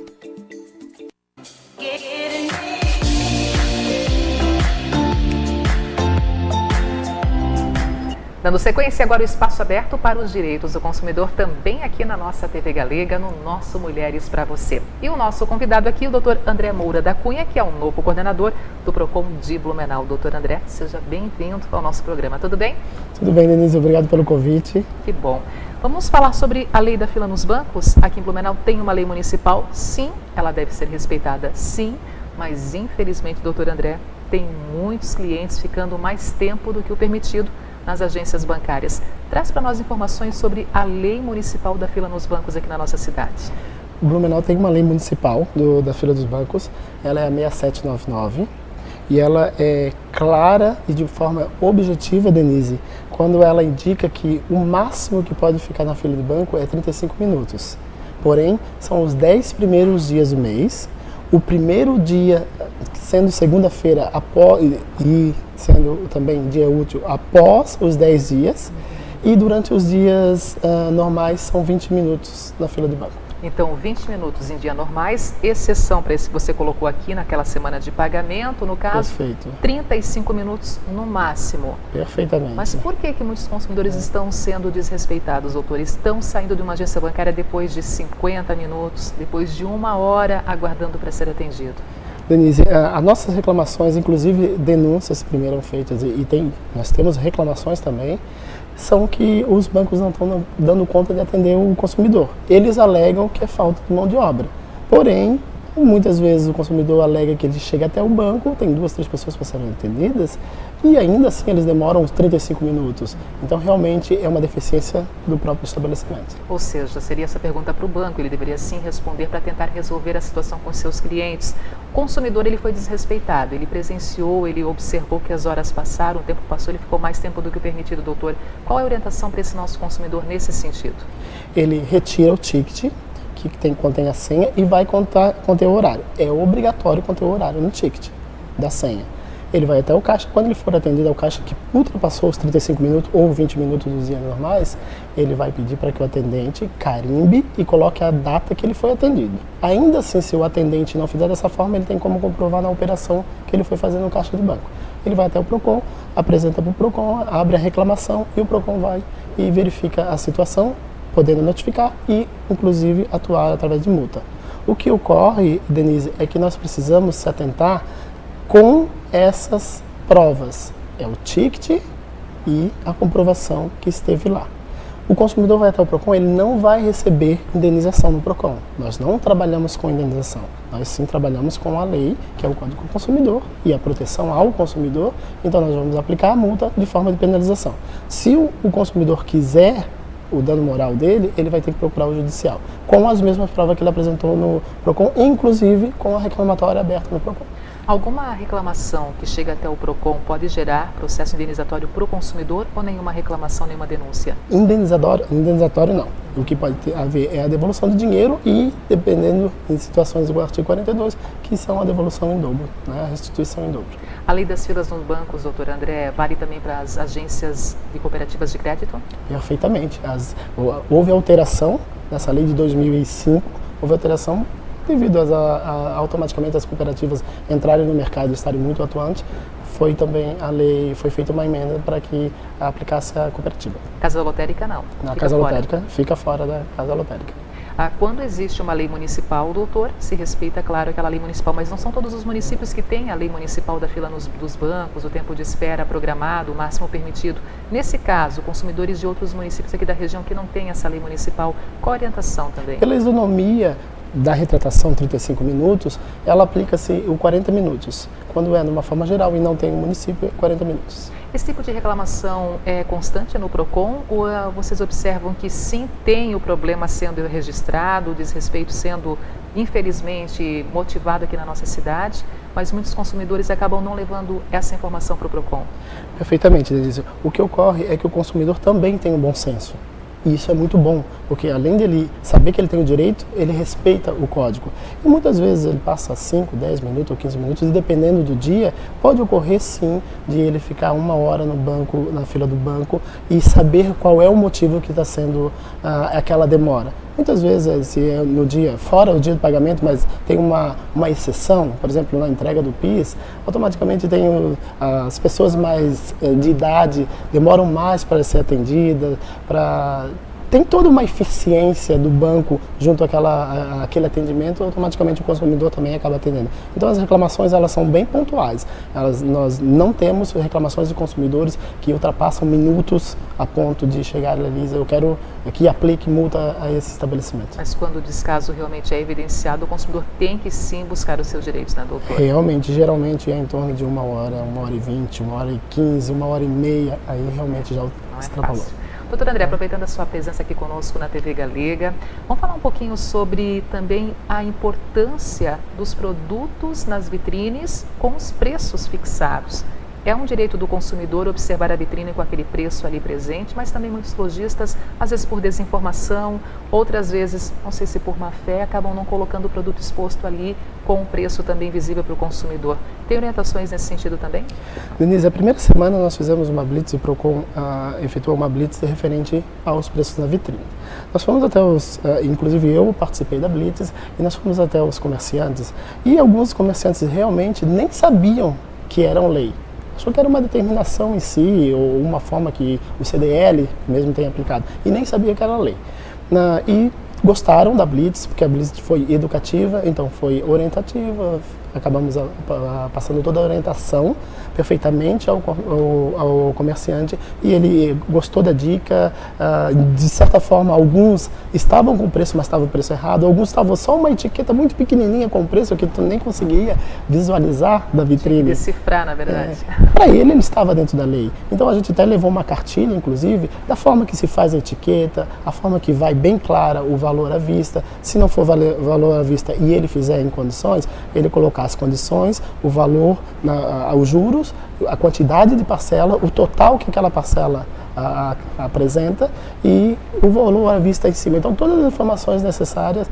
Dando sequência agora o espaço aberto para os direitos do consumidor também aqui na nossa TV Galega, no nosso Mulheres para Você. E o nosso convidado aqui, o Dr. André Moura da Cunha, que é o novo coordenador do PROCON de Blumenau. Dr. André, seja bem-vindo ao nosso programa. Tudo bem? Tudo bem, Denise. Obrigado pelo convite. Que bom. Vamos falar sobre a lei da fila nos bancos. Aqui em Blumenau tem uma lei municipal, sim, ela deve ser respeitada, sim, mas infelizmente, doutor André, tem muitos clientes ficando mais tempo do que o permitido nas agências bancárias. Traz para nós informações sobre a lei municipal da fila nos bancos aqui na nossa cidade. O Blumenau tem uma lei municipal da fila dos bancos, ela é a 6799 e ela é clara e de forma objetiva, Denise, quando ela indica que o máximo que pode ficar na fila do banco é 35 minutos. Porém, são os 10 primeiros dias do mês, o primeiro dia sendo segunda-feira e sendo também dia útil após os 10 dias e durante os dias normais são 20 minutos na fila do banco. Então, 20 minutos em dias normais, exceção para esse que você colocou aqui naquela semana de pagamento, no caso, perfeito. 35 minutos no máximo. Perfeitamente. Mas por que muitos consumidores estão sendo desrespeitados, doutor? Estão saindo de uma agência bancária depois de 50 minutos, depois de 1 hora aguardando para ser atendido? Denise, as nossas reclamações, inclusive denúncias primeiro feitas, nós temos reclamações também, são que os bancos não estão dando conta de atender o consumidor. Eles alegam que é falta de mão de obra. Porém, muitas vezes o consumidor alega que ele chega até o banco, tem 2, 3 pessoas para serem atendidas, e ainda assim eles demoram uns 35 minutos. Então, realmente, é uma deficiência do próprio estabelecimento. Ou seja, seria essa pergunta para o banco, ele deveria sim responder para tentar resolver a situação com seus clientes. O consumidor, ele foi desrespeitado, ele presenciou, ele observou que as horas passaram, o tempo passou, ele ficou mais tempo do que o permitido, doutor. Qual é a orientação para esse nosso consumidor nesse sentido? Ele retira o ticket, que contém a senha, e vai conter o horário. É obrigatório conter o horário no ticket da senha. Ele vai até o caixa, quando ele for atendido ao caixa que ultrapassou os 35 minutos ou 20 minutos dos dias normais, ele vai pedir para que o atendente carimbe e coloque a data que ele foi atendido. Ainda assim, se o atendente não fizer dessa forma, ele tem como comprovar na operação que ele foi fazer no caixa do banco. Ele vai até o PROCON, apresenta para o PROCON, abre a reclamação e o PROCON vai e verifica a situação, podendo notificar e, inclusive, atuar através de multa. O que ocorre, Denise, é que nós precisamos se atentar com essas provas. É o ticket e a comprovação que esteve lá. O consumidor vai até o PROCON, ele não vai receber indenização no PROCON. Nós não trabalhamos com indenização. Nós sim trabalhamos com a lei, que é o Código do Consumidor, e a proteção ao consumidor. Então, nós vamos aplicar a multa de forma de penalização. Se o consumidor quiser o dano moral dele, ele vai ter que procurar o judicial, com as mesmas provas que ele apresentou no PROCON, inclusive com a reclamatória aberta no PROCON. Alguma reclamação que chega até o PROCON pode gerar processo indenizatório para o consumidor ou nenhuma reclamação, nenhuma denúncia? Indenizatório não. O que pode haver é a devolução de dinheiro e, dependendo em situações igual ao artigo 42, que são a devolução em dobro, né, a restituição em dobro. A lei das filas nos bancos, doutor André, vale também para as agências e cooperativas de crédito? Perfeitamente. Houve alteração nessa lei de 2005, houve alteração devido automaticamente as cooperativas entrarem no mercado e estarem muito atuantes. Foi feita uma emenda para que aplicasse a cooperativa. Casa lotérica não? Na casa lotérica, fica fora da casa lotérica. Quando existe uma lei municipal, doutor, se respeita, claro, aquela lei municipal, mas não são todos os municípios que têm a lei municipal da fila dos bancos, o tempo de espera programado, o máximo permitido. Nesse caso, consumidores de outros municípios aqui da região que não têm essa lei municipal, qual a orientação também? Pela isonomia da retratação 35 minutos, ela aplica-se o 40 minutos. Quando é numa forma geral e não tem um município, é 40 minutos. Esse tipo de reclamação é constante no PROCON ou vocês observam que sim, tem o problema sendo registrado, o desrespeito sendo, infelizmente, motivado aqui na nossa cidade, mas muitos consumidores acabam não levando essa informação para o PROCON. Perfeitamente, Denise. O que ocorre é que o consumidor também tem um bom senso. E isso é muito bom, porque além dele saber que ele tem o direito, ele respeita o código. E muitas vezes ele passa 5, 10 minutos ou 15 minutos, e dependendo do dia, pode ocorrer sim de ele ficar 1 hora no banco, na fila do banco, e saber qual é o motivo que está sendo aquela demora. Muitas vezes, se é no dia, fora o dia do pagamento, mas tem uma exceção, por exemplo, na entrega do PIS, automaticamente tem as pessoas mais de idade demoram mais para ser atendidas, tem toda uma eficiência do banco junto àquele atendimento, automaticamente o consumidor também acaba atendendo. Então as reclamações elas são bem pontuais. Nós não temos reclamações de consumidores que ultrapassam minutos a ponto de chegar ali, eu quero que aplique multa a esse estabelecimento. Mas quando o descaso realmente é evidenciado, o consumidor tem que sim buscar os seus direitos, né, doutor? Realmente, geralmente é em torno de 1 hora, 1h20, 1h15, 1h30, aí realmente já extrapolou. Doutor André, aproveitando a sua presença aqui conosco na TV Galega, vamos falar um pouquinho sobre também a importância dos produtos nas vitrines com os preços fixados. É um direito do consumidor observar a vitrine com aquele preço ali presente, mas também muitos lojistas, às vezes por desinformação, outras vezes, não sei se por má fé, acabam não colocando o produto exposto ali com o preço também visível para o consumidor. Tem orientações nesse sentido também? Denise, a primeira semana nós fizemos uma blitz, o PROCON efetuou uma blitz referente aos preços na vitrine. Nós fomos até inclusive eu participei da blitz, e nós fomos até os comerciantes, e alguns comerciantes realmente nem sabiam que eram lei. Achou que era uma determinação em si, ou uma forma que o CDL mesmo tem aplicado, e nem sabia que era lei. E gostaram da blitz, porque a blitz foi educativa, então foi orientativa, acabamos passando toda a orientação perfeitamente ao comerciante, e ele gostou da dica. De certa forma, alguns estavam com o preço, mas estava o preço errado, alguns estavam só uma etiqueta muito pequenininha com o preço que tu nem conseguia visualizar da vitrine. Decifrar, na verdade. Para ele estava dentro da lei. Então a gente até levou uma cartilha, inclusive, da forma que se faz a etiqueta, a forma que vai bem clara o valor à vista. Se não for valor à vista e ele fizer em condições, ele colocar as condições, o valor, os juros, a quantidade de parcela, o total que aquela parcela apresenta e o valor à vista em cima. Então todas as informações necessárias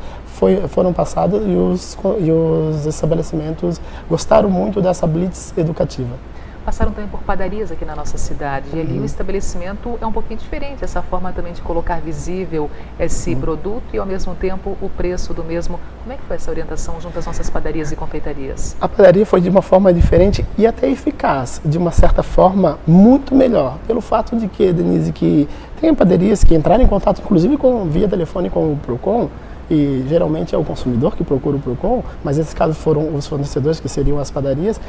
foram passadas, e os estabelecimentos gostaram muito dessa blitz educativa. Passaram também por padarias aqui na nossa cidade, e ali o estabelecimento é um pouquinho diferente, essa forma também de colocar visível esse produto e ao mesmo tempo o preço do mesmo. Como é que foi essa orientação junto às nossas padarias e confeitarias? A padaria foi de uma forma diferente e até eficaz, de uma certa forma muito melhor, pelo fato de que, Denise, que tem padarias que entraram em contato inclusive via telefone com o PROCON, e geralmente é o consumidor que procura o PROCON, mas nesse caso foram os fornecedores, que seriam as padarias,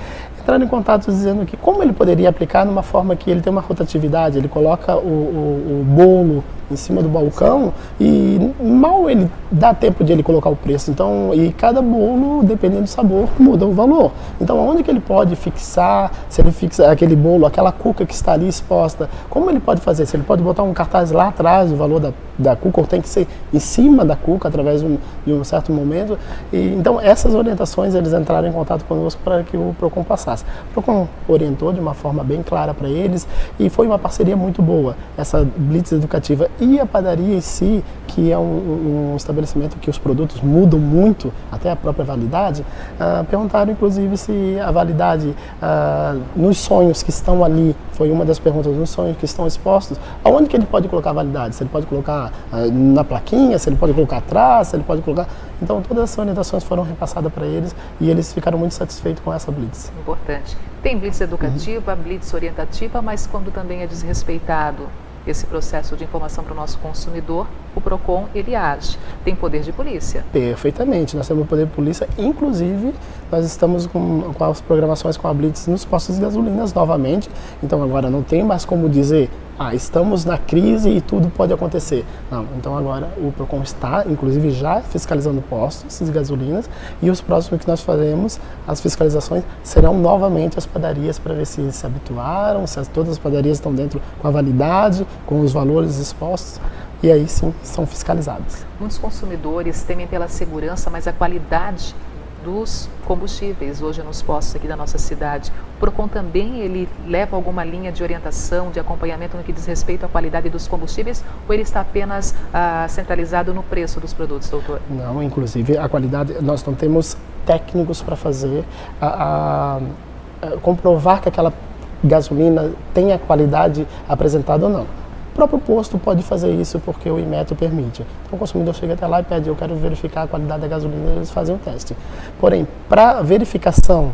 entraram em contato dizendo que como ele poderia aplicar numa forma que ele tem uma rotatividade, ele coloca o bolo em cima do balcão e mal ele dá tempo de ele colocar o preço. Então, e cada bolo, dependendo do sabor, muda o valor. Então, onde que ele pode fixar, se ele fixa aquele bolo, aquela cuca que está ali exposta, como ele pode fazer? Se ele pode botar um cartaz lá atrás, o valor da cuca, ou tem que ser em cima da cuca, através de um certo momento. E, então, essas orientações, eles entraram em contato conosco para que o PROCON passasse. O PROCON orientou de uma forma bem clara para eles, e foi uma parceria muito boa, essa blitz educativa. E a padaria em si, que é um estabelecimento que os produtos mudam muito, até a própria validade, perguntaram inclusive se a validade nos sonhos que estão ali, foi uma das perguntas, nos sonhos que estão expostos, aonde que ele pode colocar a validade? Se ele pode colocar na plaquinha, se ele pode colocar atrás, se ele pode colocar... Então todas essas orientações foram repassadas para eles e eles ficaram muito satisfeitos com essa blitz. Importante. Tem blitz educativa, blitz orientativa, mas quando também é desrespeitado esse processo de informação para o nosso consumidor, o PROCON, ele age. Tem poder de polícia. Perfeitamente, nós temos poder de polícia, inclusive nós estamos com as programações com a blitz nos postos de gasolinas novamente, então agora não tem mais como dizer, estamos na crise e tudo pode acontecer. Não, então agora o PROCON está, inclusive, já fiscalizando postos de gasolinas, e os próximos que nós faremos, as fiscalizações, serão novamente as padarias, para ver se habituaram, se todas as padarias estão dentro com a validade, com os valores expostos, e aí sim são fiscalizados. Muitos consumidores temem pela segurança, mas a qualidade dos combustíveis hoje nos postos aqui da nossa cidade. O PROCON também ele leva alguma linha de orientação, de acompanhamento no que diz respeito à qualidade dos combustíveis, ou ele está apenas centralizado no preço dos produtos, doutor? Não, inclusive a qualidade, nós não temos técnicos para fazer, comprovar que aquela gasolina tem a qualidade apresentada ou não. O próprio posto pode fazer isso porque o Inmetro permite. Então o consumidor chega até lá e pede, eu quero verificar a qualidade da gasolina, eles fazem o teste. Porém, para verificação,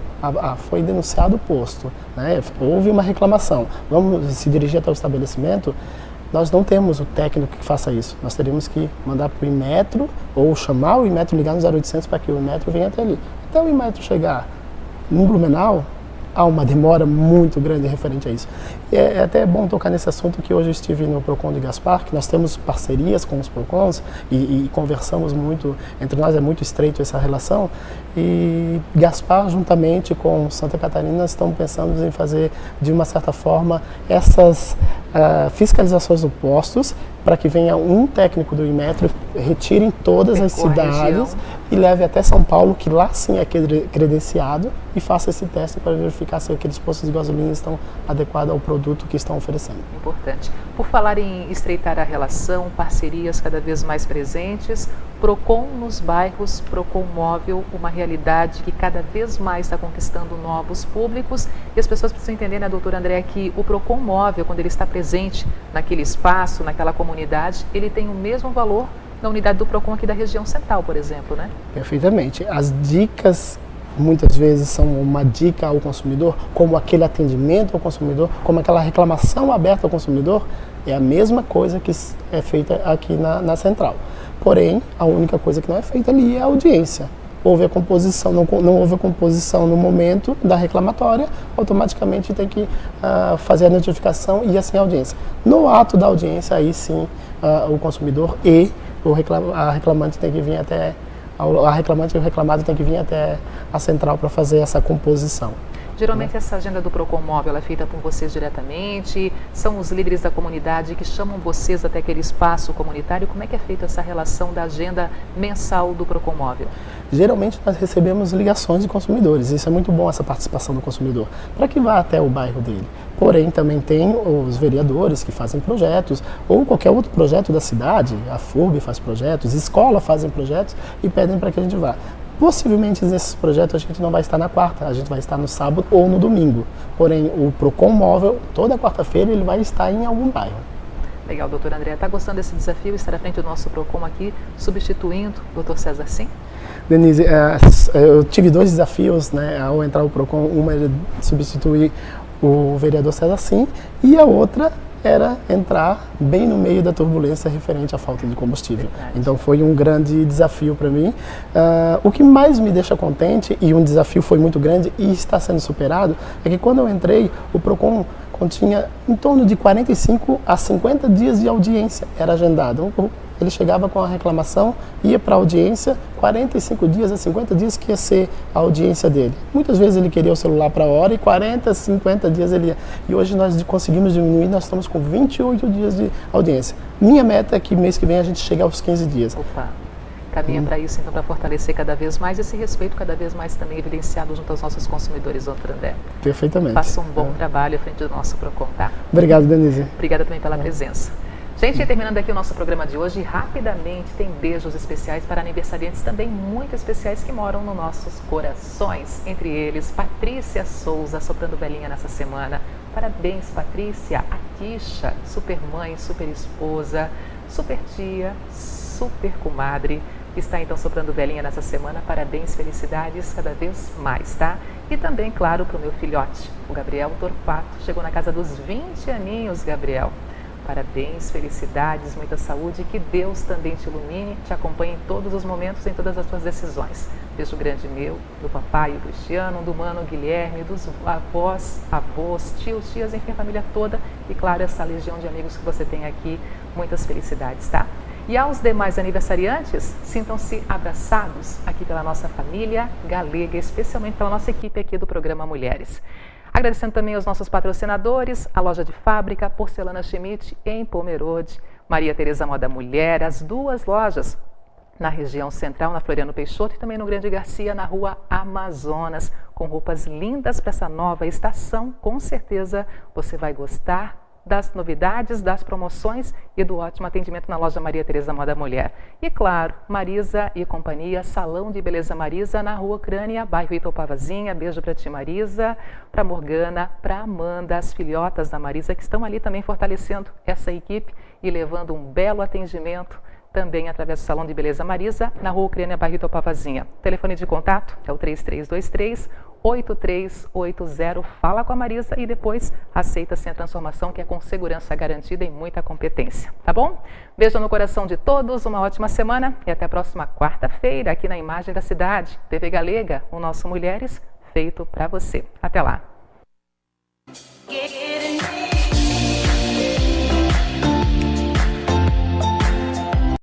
foi denunciado o posto, né? Houve uma reclamação, vamos se dirigir até o estabelecimento, nós não temos o técnico que faça isso. Nós teríamos que mandar para o Inmetro ou chamar o Inmetro, ligar no 0800 para que o Inmetro venha até ali. Até o Inmetro chegar no Blumenau, há uma demora muito grande referente a isso. E é até bom tocar nesse assunto que hoje eu estive no PROCON de Gaspar, que nós temos parcerias com os PROCONs e conversamos muito, entre nós é muito estreito essa relação, e Gaspar juntamente com Santa Catarina estão pensando em fazer de uma certa forma essas fiscalizações dos postos para que venha um técnico do Inmetro, retire em todas as cidades e leve até São Paulo, que lá sim é credenciado, e faça esse teste para verificar se aqueles postos de gasolina estão adequados ao produto que estão oferecendo. Importante. Por falar em estreitar a relação, parcerias cada vez mais presentes, PROCON nos bairros, PROCON móvel, uma realidade que cada vez mais está conquistando novos públicos, e as pessoas precisam entender, né, doutora André, que o PROCON móvel, quando ele está presente naquele espaço, naquela comunidade, ele tem o mesmo valor na unidade do PROCON aqui da região central, por exemplo, né? Perfeitamente. As dicas muitas vezes são uma dica ao consumidor, como aquele atendimento ao consumidor, como aquela reclamação aberta ao consumidor, é a mesma coisa que é feita aqui na central. Porém, a única coisa que não é feita ali é a audiência. Houve a composição, não houve a composição no momento da reclamatória, automaticamente tem que fazer a notificação e assim a audiência. No ato da audiência, aí sim, o consumidor e a reclamante tem que vir até a reclamante e o reclamado tem que vir até a central para fazer essa composição. Geralmente essa agenda do PROCON móvel é feita por vocês diretamente? São os líderes da comunidade que chamam vocês até aquele espaço comunitário? Como é que é feita essa relação da agenda mensal do PROCON móvel? Geralmente nós recebemos ligações de consumidores, isso é muito bom, essa participação do consumidor, para que vá até o bairro dele. Porém, também tem os vereadores que fazem projetos, ou qualquer outro projeto da cidade, a FURB faz projetos, escola fazem projetos e pedem para que a gente vá. Possivelmente nesses projetos a gente não vai estar na quarta, a gente vai estar no sábado ou no domingo. Porém, o PROCON móvel, toda quarta-feira, ele vai estar em algum bairro. Legal, doutora André. Está gostando desse desafio, estar à frente do nosso PROCON aqui, substituindo o doutor César Sim? Denise, eu tive dois desafios, né, ao entrar no PROCON. Uma era substituir o vereador César Sim e a outra era entrar bem no meio da turbulência referente à falta de combustível. Então foi um grande desafio para mim. O que mais me deixa contente, e um desafio foi muito grande e está sendo superado, é que quando eu entrei, o PROCON continha em torno de 45 a 50 dias de audiência, era agendado. Ele chegava com a reclamação, ia para a audiência, 45 dias a 50 dias que ia ser a audiência dele. Muitas vezes ele queria o celular para a hora e 40, 50 dias ele ia. E hoje nós conseguimos diminuir, nós estamos com 28 dias de audiência. Minha meta é que mês que vem a gente chegue aos 15 dias. Opa, caminha para isso, então, para fortalecer cada vez mais esse respeito, cada vez mais também evidenciado junto aos nossos consumidores, doutor André. Perfeitamente. Faça um bom trabalho à frente do nosso PROCON, tá? Obrigado, Denise. Obrigada também pela presença. Gente, terminando aqui o nosso programa de hoje, rapidamente tem beijos especiais para aniversariantes também muito especiais que moram nos nossos corações. Entre eles, Patrícia Souza, soprando velhinha nessa semana. Parabéns, Patrícia. A Kisha, super mãe, super esposa, super tia, super comadre, que está então soprando velhinha nessa semana. Parabéns, felicidades cada vez mais, tá? E também, claro, para o meu filhote, o Gabriel Torquato. Chegou na casa dos 20 aninhos, Gabriel. Parabéns, felicidades, muita saúde, que Deus também te ilumine, te acompanhe em todos os momentos, em todas as suas decisões. Beijo grande meu, do papai, o Cristiano, do mano Guilherme, dos avós, tios, tias, enfim, a família toda. E claro, essa legião de amigos que você tem aqui, muitas felicidades, tá? E aos demais aniversariantes, sintam-se abraçados aqui pela nossa família galega, especialmente pela nossa equipe aqui do programa Mulheres. Agradecendo também aos nossos patrocinadores, a loja de fábrica Porcelana Schmidt em Pomerode, Maria Tereza Moda Mulher, as duas lojas na região central, na Floriano Peixoto, e também no Grande Garcia, na Rua Amazonas, com roupas lindas para essa nova estação. Com certeza você vai gostar das novidades, das promoções e do ótimo atendimento na loja Maria Tereza Moda Mulher. E claro, Marisa e Companhia, Salão de Beleza Marisa, na Rua Ucrânia, bairro Itopavazinha. Beijo para ti, Marisa, para Morgana, para Amanda, as filhotas da Marisa, que estão ali também fortalecendo essa equipe e levando um belo atendimento também através do Salão de Beleza Marisa, na Rua Ucrânia, bairro Itopavazinha. O telefone de contato é o 3323-8380. Fala com a Marisa e depois aceita sem a transformação, que é com segurança garantida e muita competência. Tá bom? Beijo no coração de todos, uma ótima semana e até a próxima quarta-feira aqui na Imagem da Cidade. TV Galega, o nosso Mulheres, feito para você. Até lá!